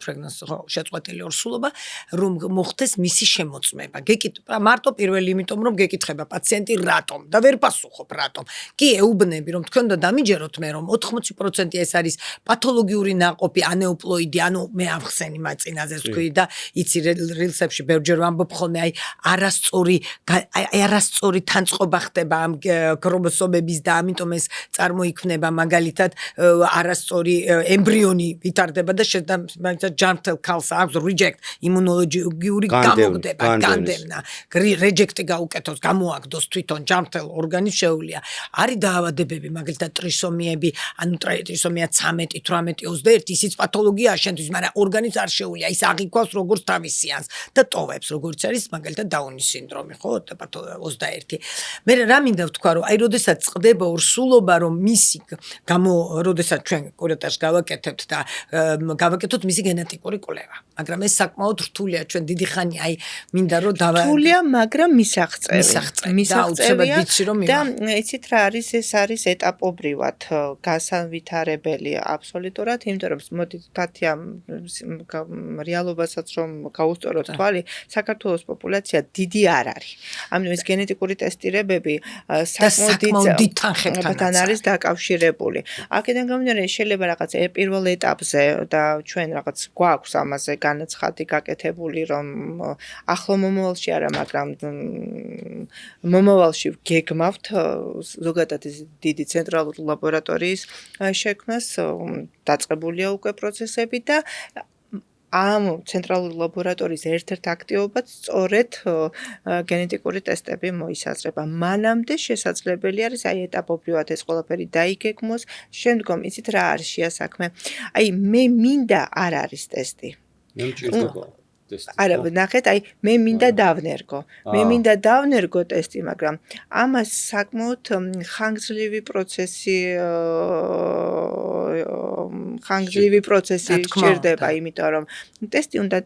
შეწყვეტილი ორსულობა, რომ მოხდეს მისი შემოწმება. მარტო პირველი იმიტომ, რომ გეკითხება პაციენტი რატომ და ვერ პასუხობ რატომ. კი ეუბნები, რომ თქვენ უნდა დამიჯეროთ მე, რომ 80% ეს არის პათოლოგიური ნაყოფი, ანეუპლოიდი, ანუ მე ავხსენი მაწინაზე ვთქვი და იცი რილსებში ბევრჯერ ვამბობ ხოლმე, აი არასწორი თანწყობა ხდება ამ ქრომოსომების და ამიტომ ეს წარმოიქმნება მაგალითად არასწორი ემბრიონი ვითარდება და ჯანმრთელ ქალს აქვს reject იმუნოლოგიური გამოგდება, განდევნა, reject-ი გაუკეთოს, გამოაგდოს თვითონ ჯანმრთელ ორგანიზმს შეუძლია. არის დაავადებები, მაგალითად ტრისომიები, ანუ ტრისომია 13, 18, 21, ისიც პათოლოგია შენთვის, მაგრამ ორგანიზმს არ შეუძლია, ის აღიქვავს როგორც თავისიანს და ტოვებს, როგორც არის მაგალითად დაუნის სინდრომი, ხო, 21. მე რა მინდა ვთქვა, რომ აი როდესაც წყდება ორსულობა, რომ მისი როდესაც ჩვენ კურატაჟს გავაკეთებთ და გავაკეთოთ მისი გენეტიკური კვლევა. მაგრამ ეს საკმაოდ რთულია, ჩვენ დიდი ხანი აი მინდა რომ რთულია, მაგრამ მისაღწევია და იცით რა არის, ეს არის ეტაპობრივად გასავითარებელი აბსოლუტურად, იმიტომ რომ მოდით თათია რეალობასაც რომ გაუსწოროთ თვალი, საქართველოს პოპულაცია დიდი არ არის. ამიტომ ეს გენეტიკური ტესტირებები საკმაოდ დიდ თანხებთან არის დაკავშირებული. აქედან გამომდინარე, შეიძლება რაღაც პირველ ეტაპზე და ჩვენ რაღაც გვაქვს ამაზე განაცხადი გაკეთებული, რომ ახლო მომავალში არა, მაგრამ მომავალში გეგმავთ ზოგადად დიდი ცენტრალური ლაბორატორიის შექმნას, დაწყებულია უკვე პროცესები და ამ ცენტრალური ლაბორატორიის ერთ-ერთ აქტივობად სწორედ გენეტიკური ტესტები მოისაზრება. მანამდე შესაძლებელი არის აი ეტაპობრივად ეს ყველაფერი დაიგეგმოს, შემდგომ იცით რა არის შეასაქმე. აი მე მინდა არ არის ტესტი. არა, ნახეთ, აი მე მინდა დავნერგო. მე მინდა დავნერგო ტესტი, მაგრამ ამას საკმაოდ ხანგრძლივი პროცესი სჭირდება, იმიტომ რომ ტესტი უნდა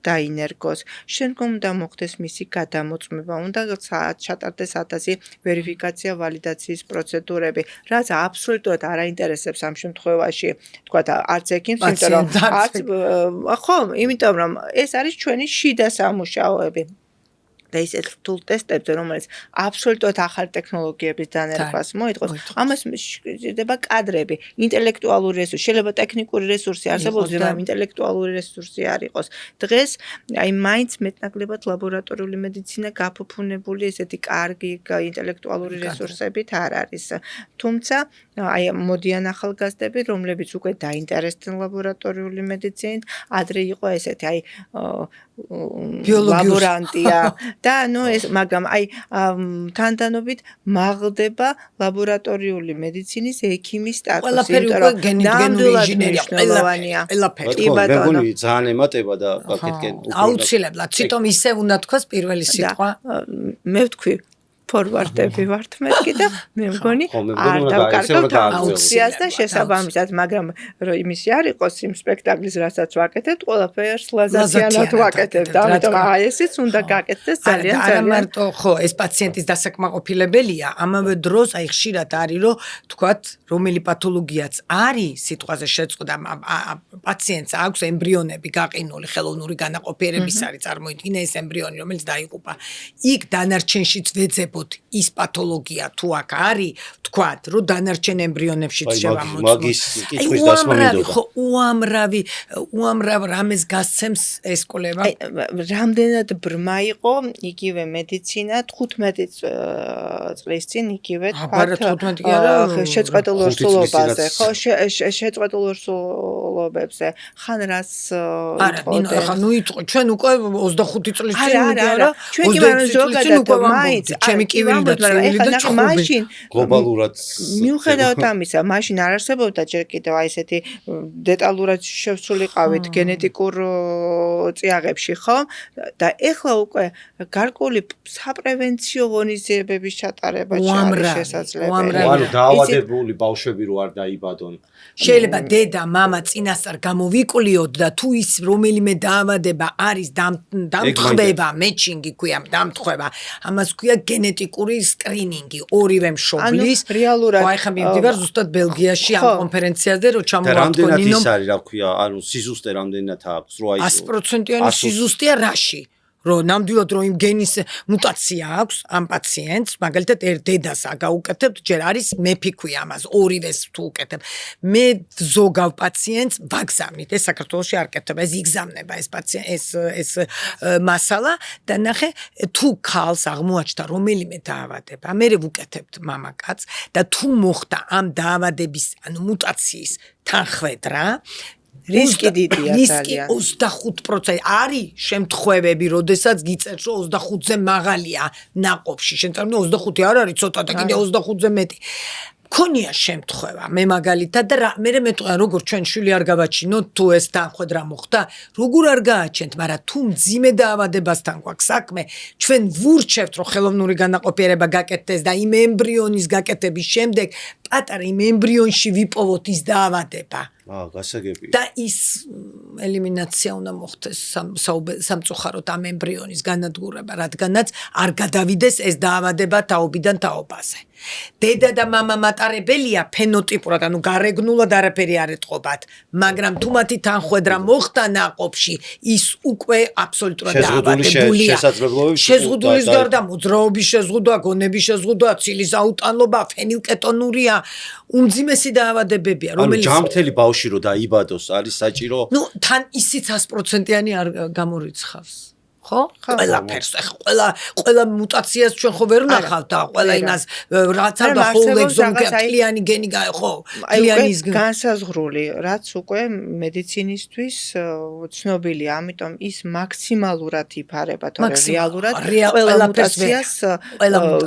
დაინერგოს. შემდგომ უნდა მოხდეს მისი გადამოწმება, უნდა ჩატარდეს 1000 ვერიფიკაცია, ვალიდაციის პროცედურები, რაც აბსოლუტურად არ აინტერესებს ამ შემთხვევაში, თქვათ, არც ექიმს, იმიტომ რომ ხო, იმიტომ რომ ეს არის ჩვენი შიდა სამუშაოები. და ისეთ რთულ ტესტებზე, რომელიც აბსოლუტურად ახალი ტექნოლოგიების დანერგვას მოითხოვს, ამას შეიძლება კადრები, ინტელექტუალური რესურსი, შეიძლება ტექნიკური რესურსი არსებობს, მაგრამ ინტელექტუალური რესურსი არ იყოს. დღეს აი მაინც მეტნაკლებად ლაბორატორიული მედიცინა გაფუფუნებული ესეთი კარგი ინტელექტუალური რესურსებით არ არის. თუმცა აი მოდიან ახალგაზრდები, რომლებიც უკვე დაინტერესდნენ ლაბორატორიული მედიცინით, ადრე იყო ესეთი აი ლაბორანტია და ეს მაგრამ აი თანდანობით მაღლდება ლაბორატორიული მედიცინის ექიმის სტატუსი. ყველაფერი უკვე გენეტიკური ინჟინერია, ყველაფერი. მეგონი ძალიან ემატება და კეთკენ აუცილებლად, ციტომ ისე უნდა თქვას პირველი სიტყვა. მე ვთქვი ფორვარდები ვართ მეთქი და მე მგონი არ დავკარგავთ აუციას და შესაბამისად, მაგრამ რომ იმისი არ იყოს იმ სპექტაკლის რასაც ვაკეთებთ, ყველაფერს ლაზათიანად ვაკეთებთ. ამიტომ აი ესეც უნდა გაკეთდეს ძალიან არა მარტო ხო, ეს პაციენტის დასაკმაყოფილებელია, ამავე დროს აი ხშირად არის რომ თქვათ რომელი პათოლოგიაც არის სიტყვაზე შეწყვეტა პაციენტს აქვს ემბრიონები გაყინული ხელოვნური განაყოფიერების არის წარმოიდგინე ეს ემბრიონი რომელიც დაიღუპა. იქ დანარჩენშიც ვეძებოთ ის პათოლოგია თუ აქ არის, თქვათ, რომ დანარჩენ ემბრიონებშიც შევამოწმოთ. მაგის კითხვის დასმა მინდოდა. ხო, უამრავ რამეს გასცემს ეს კვლევა. რამდენად brმა იყო იგივე მედიცინა 15 წლის წინ იგივე თქვათ შეწყვეტილ ორსულობაზე, ხო, შეწყვეტილ ორსულობებზე. ხან რას არა, ნინო, ხა ნუ იტყვი, ჩვენ უკვე 25 წლის წინ არა, ჩვენ კი მაგრამ ზოგადად მაინც ჩემი კივილი და წვილი და მაშინ გლობალურად მიუხედავად ამისა, მაშინ არ არსებობდა ჯერ კიდევ აი ესეთი დეტალურად შევსულიყავით გენეტიკურ წიაღებში, ხო? და ეხლა უკვე გარკვეული საპრევენციო ღონისძიებების ჩატარება არის შესაძლებელი. ანუ დაავადებული ბავშვები რო არ დაიბადონ. შეიძლება დედა, მამა წინასწარ გამოვიკვლიოთ და თუ ის რომელიმე დაავადება არის დამთხვევა, მეჩინგი ქვია, დამთხვევა. ამას ქვია გენეტიკური სკრინინგი, ორივე მშობლის. ანუ რეალურად აი ხა მივდივარ ზუსტად ბელგიაში ამ კონფერენციაზე, რომ ჩამოვარდო რამდენად ნინო. ის არის, რა ქვია, ანუ სიზუსტე რამდენად აქვს, რო აი 100%-იანი სიზუსტეა რაში? რომ ნამდვილად რომ იმ გენის მუტაცია აქვს ამ პაციენტს, მაგალითად დედას აგაუკეთებთ, ჯერ არის მეფი ქვია ამას, ორივეს თუ უკეთებ. მე ზოგავ პაციენტს ვაგზავნით, ეს საქართველოში არ კეთდება, ეს იგზავნება ეს პაციენტ ეს მასალა და ნახე თუ ქალს აღმოაჩნდა რომელიმე დაავადება, მე ვუკეთებთ მამაკაცს და თუ მოხდა ამ დაავადების, ანუ მუტაციის თანხwebdra რისკი დიდია ძალიან. 25% არის შემთხვევები, როდესაც გიწერს რომ 25-ზე მაღალია ნაყოფში. შენ წარმოიდგინე 25 არ არის ცოტა და კიდე 25-ზე მეტი. ქონია შემთხვევა, მე მაგალითად და მე მეტყვია როგორ ჩვენ შვილი არ გავაჩინოთ თუ ეს თანხwebdra მოხდა, როგორ არ გააჩენთ, მაგრამ თუ მძიმე დაავადებასთან გვაქვს საქმე, ჩვენ ვურჩევთ რომ ხელოვნური განაყოფიერება გაკეთდეს და იმ ემბრიონის გაკეთების შემდეგ პატარა იმ ემბრიონში ვიპოვოთ ის დაავადება. გასაგებია. და ის ელიმინაცია უნდა მოხდეს სამწუხაროდ ამ ემბრიონის განადგურება, რადგანაც არ გადავიდეს ეს დაავადება თაობიდან თაობაზე. დედა და მამა მატარებელია ფენოტიპურად, ანუ გარეგნულად არაფერი არ ეთყობათ, მაგრამ თუ მათი თანხwebdra მოხდა ნაყოფში, ის უკვე აბსოლუტურად დაავადებულია. შეზღუდულის გარდა მოძრაობის შეზღუდვა, გონების შეზღუდვა, ცილის აუტანლობა, ფენილკეტონურია, უმძიმესი დაავადებებია, რომელიც ჯამთელი ბავშვი რო დაიბადოს, არის საჭირო. ნუ თან ისიც 100%-იანი არ გამორიცხავს. ხო? ყველაფერს, ყველა მუტაციას ჩვენ ხო ვერ ვნახავთ და ყველა იმას რაც არ და whole exome კლიანი გენი ხო? კლიანის განსაზღვრული, რაც უკვე მედიცინისთვის ცნობილია, ამიტომ ის მაქსიმალურად იფარება, თორე რეალურად ყველა მუტაციას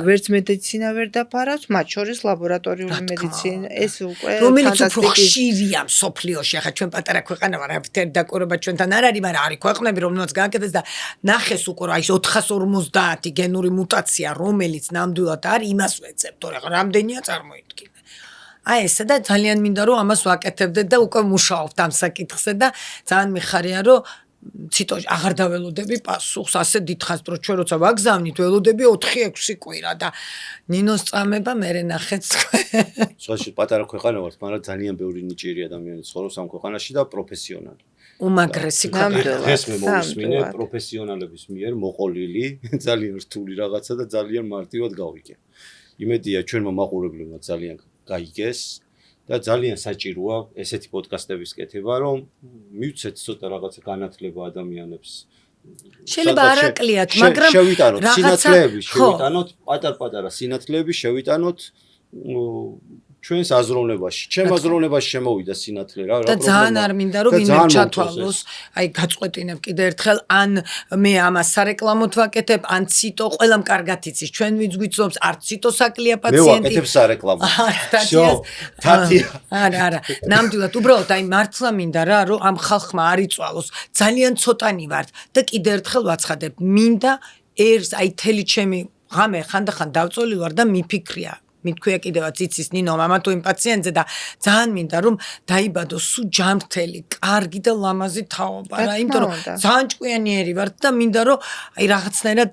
ვერც მედიცინა ვერ დაფარავს, მათ შორის ლაბორატორიული მედიცინა, ეს უკვე რომელიც უფრო ხშირია მსოფლიოში, ახლა ჩვენ პატარა ქვეყანა ვარ, აფეთერ დაკვირვება ჩვენთან არ არის, მაგრამ არის ქვეყნები, რომელსაც გააკეთეს და ნახეს უკვე აი 450 გენური მუტაცია, რომელიც ნამდვილად არის, იმას ვეძებთ, თორე რამდენია წარმოიდგინე. აი ესა და ძალიან მინდა რომ ამას ვაკეთებდეთ და უკვე მუშაობთ ამ საკითხზე და ძალიან მიხარია რომ ციტო აღარ დაველოდები პასუხს ასე დიდხანს დრო ჩვენ როცა ვაგზავნით ველოდები 4-6 კვირა და ნინოს წამება მე ნახეთ სხვაში პატარა ქვეყანა ვართ, მაგრამ ძალიან ბევრი ნიჭიერი ადამიანი ცხოვრობს ამ ქვეყანაში და პროფესიონალი. უმაგრესი ქვეყანა. დღეს მე მოვისმინე პროფესიონალების მიერ მოყოლილი ძალიან რთული რაღაცა და ძალიან მარტივად გავიგე. იმედია ჩვენმა მაყურებლებმა ძალიან გაიგეს და ძალიან საჭიროა ესეთი პოდკასტების კეთება, რომ მივცეთ ცოტა რაღაცა განათლება ადამიანებს. შეიძლება არ აკლიათ, მაგრამ შევიტანოთ რაღაცა- სინათლეები, ხო. შევიტანოთ პატარ-პატარა სინათლეები, შევიტანოთ ჩვენს აზროვნებაში. ჩემ აზროვნებაში შემოვიდა სინათლე რა და ძალიან არ მინდა რომ და ვინმე ძალიან ჩათვალოს, აი გაწყვეტინებ კიდე ერთხელ, ან მე ამას სარეკლამოდ ვაკეთებ, ან ციტო, ყველამ კარგად იცის, ჩვენ ვინც გვიცნობს, არც ციტოს აკლია მე პაციენტი. ვაკეთებ სარეკლამო. თათიას. თათია. არა, ნამდვილად, უბრალოდ აი მართლა მინდა რა, რომ ამ ხალხმა არ იწვალოს, ძალიან ცოტანი ვართ და კიდე ერთხელ ვაცხადებ, მინდა ერს აი თელი ჩემი ღამე ხანდახან დავწოლი ვარ და მიფიქრია. მithქვია კიდევაც იცის ნინო მამა თუ იმ პაციენტზე და ძალიან მინდა რომ დაიბადოს სულ ჯანმრთელი, კარგი და ლამაზი თაობა რა, იმიტომ რომ ძალიან ჭკვიანიერი ვარ და მინდა რომ აი რაღაცნაირად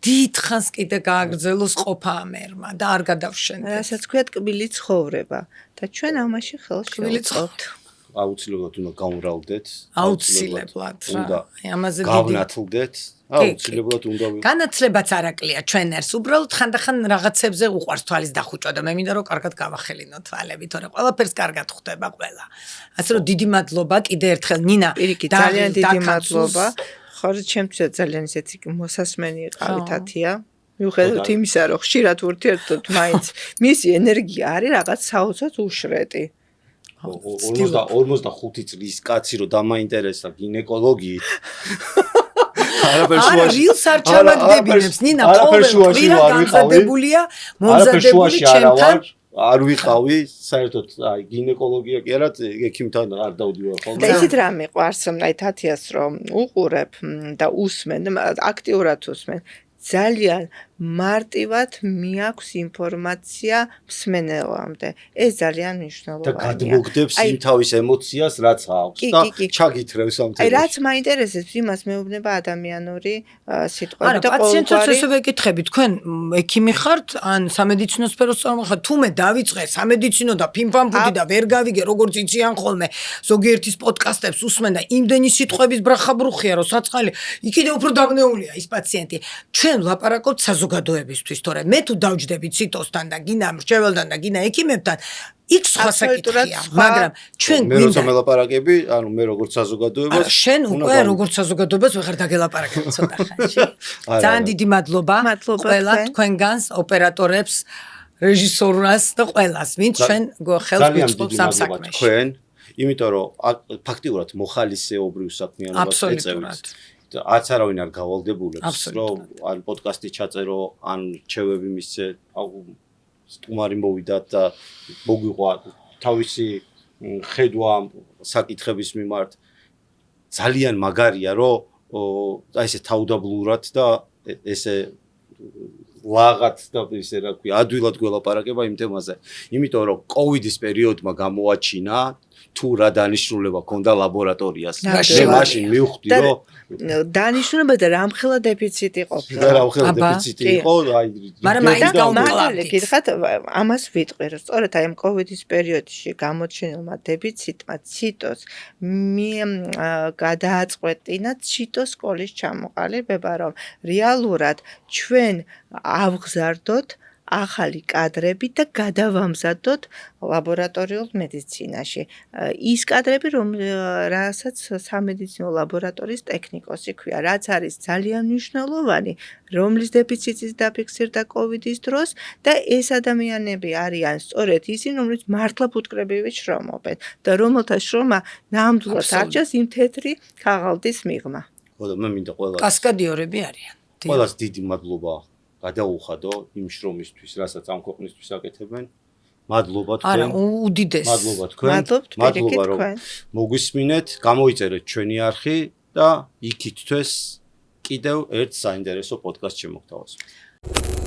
დიდხანს კიდე გააგრძელოს ყოფა ამერმა და არ გადავშენდეს. რასაც ქვია ტკბილი ცხოვრება და ჩვენ ამაში ხელს ტკბილი შევწყობთ. აუცილებლად უნდა გავმრავლდეთ. აუცილებლად რა. უნდა აი ამაზე დიდი გავნათლდეთ. აუცილებლად უნდა განათლებაც არ აკლია ჩვენ ers უბრალოდ ხანდახან რაღაცებზე უყვარს თვალის დახუჭვა და მე მინდა რომ კარგად გავახელინო თვალები, თორე ყველაფერს კარგად ხვდება ყველა. ასე რომ დიდი მადლობა კიდე ერთხელ ნინა. პირიქით ძალიან დიდი მადლობა. ხარ ჩემთვის ძალიან ისეთი მოსასმენი იყავი თათია. მიუხედავად იმისა, რომ ხშირად ურთიერთობთ, მაინც მისი ენერგია არის რაღაც საოცრად უშრეტი. 45 წლის კაცი რომ დამაინტერესა გინეკოლოგიით. არა, ვილს არ ჩამაგდებინებს, ნინა, ყოველ კვირა გამზადებულია, მომზადებული ჩემთან. არ ვიყავი, საერთოდ აი გინეკოლოგია კი არა, ექიმთან არ დავდივარ ხოლმე. და ისეთ რამე ყვარს, აი თათიას რომ უყურებ და უსმენ, აქტიურად უსმენ. ძალიან მარტივად მიაქვს ინფორმაცია მსმენელამდე. ეს ძალიან მნიშვნელოვანია. და გადმოგდებს იმ თავის ემოციას, რაც აქვს და ჩაგითრევს ამ თემაში. აი რაც მაინტერესებს, იმას მეუბნება ადამიანური სიტყვები არა, და პაციენტებს ესევე ეკითხები, თქვენ ექიმი ხართ, ან სამედიცინო სფეროს წარმომადგენელი, თუ მე დავიწყე სამედიცინო და ფიმფამფუდი და ვერ გავიგე, როგორც იციან ხოლმე, ზოგიერთის პოდკასტებს უსმენ და იმდენი სიტყვების ბრახაბრუხია, რომ საწყალი იქიდე უფრო დაბნეულია ის პაციენტი. ჩვენ ვლაპარაკობთ საზოგადოებისთვის, თორე მე თუ დავჯდები ციტოსთან და გინა მრჩეველთან და გინა ექიმებთან, იქ სხვა საკითხია, მაგრამ ჩვენ მე როცა მელაპარაკები, ანუ მე როგორც საზოგადოებას, შენ უკვე როგორც საზოგადოებას ვეღარ დაგელაპარაკებ ცოტა ხანში. ძალიან დიდი მადლობა ყველა თქვენგანს, ოპერატორებს, რეჟისორას და ყველას, ვინც ჩვენ ხელს გვიწყობს ამ საქმეში. თქვენ, იმიტომ რომ ფაქტიურად მოხალისეობრივ საქმიანობას ეწევით. არც არავინ არ გავალდებულებს, რომ ან პოდკასტი ჩაწერო, ან რჩევები მისცე, სტუმარი მოვიდათ და მოგვიყვა თავისი ხედვა საკითხების მიმართ. ძალიან მაგარია, რომ აი ესე თავდაბლურად და ესე ლაღად და ისე რა ქვია, ადვილად გველაპარაკება იმ თემაზე. იმიტომ რომ კოვიდის პერიოდმა გამოაჩინა თუ რა დანიშნულება ქონდა ლაბორატორიას. მე მაშინ მივხვდი, რომ დანიშნულება და რამხელა დეფიციტი ყოფილა. და რამხელა დეფიციტი იყო, აი მაგრამ მაინც გამოვიყავით. გითხათ, ამას ვიტყვი, რომ სწორედ აი ამ კოვიდის პერიოდში გამოჩენილმა დეფიციტმა ციტოს გადააწყვეტინა ციტოს სკოლის ჩამოყალიბება, რომ რეალურად ჩვენ ავგზარდოთ ახალი კადრები და გადავამზადოთ ლაბორატორიულ მედიცინაში. ის კადრები, რასაც სამედიცინო ლაბორატორიის ტექნიკოსი ქვია, რაც არის ძალიან მნიშვნელოვანი, რომლის დეფიციტიც დაფიქსირდა კოვიდის დროს და ეს ადამიანები არიან სწორედ ისინი, რომლებიც მართლა ფუტკრებივით შრომობენ და რომელთა შრომა ნამდვილად არჩევს იმ თეთრი ქაღალდის მიღმა. ხო და მე მინდა ყველას კასკადიორები არიან. ყველას დიდი მადლობა გადაუხადო იმ შრომისთვის, რასაც ამ ქვეყნისთვის აკეთებენ. მადლობა თქვენ. არა, უდიდეს. მადლობა თქვენ. მადლობა რომ მოგვისმინეთ, გამოიწერეთ ჩვენი არხი და იქით თვეს კიდევ ერთ საინტერესო პოდკასტ შემოგთავაზებთ.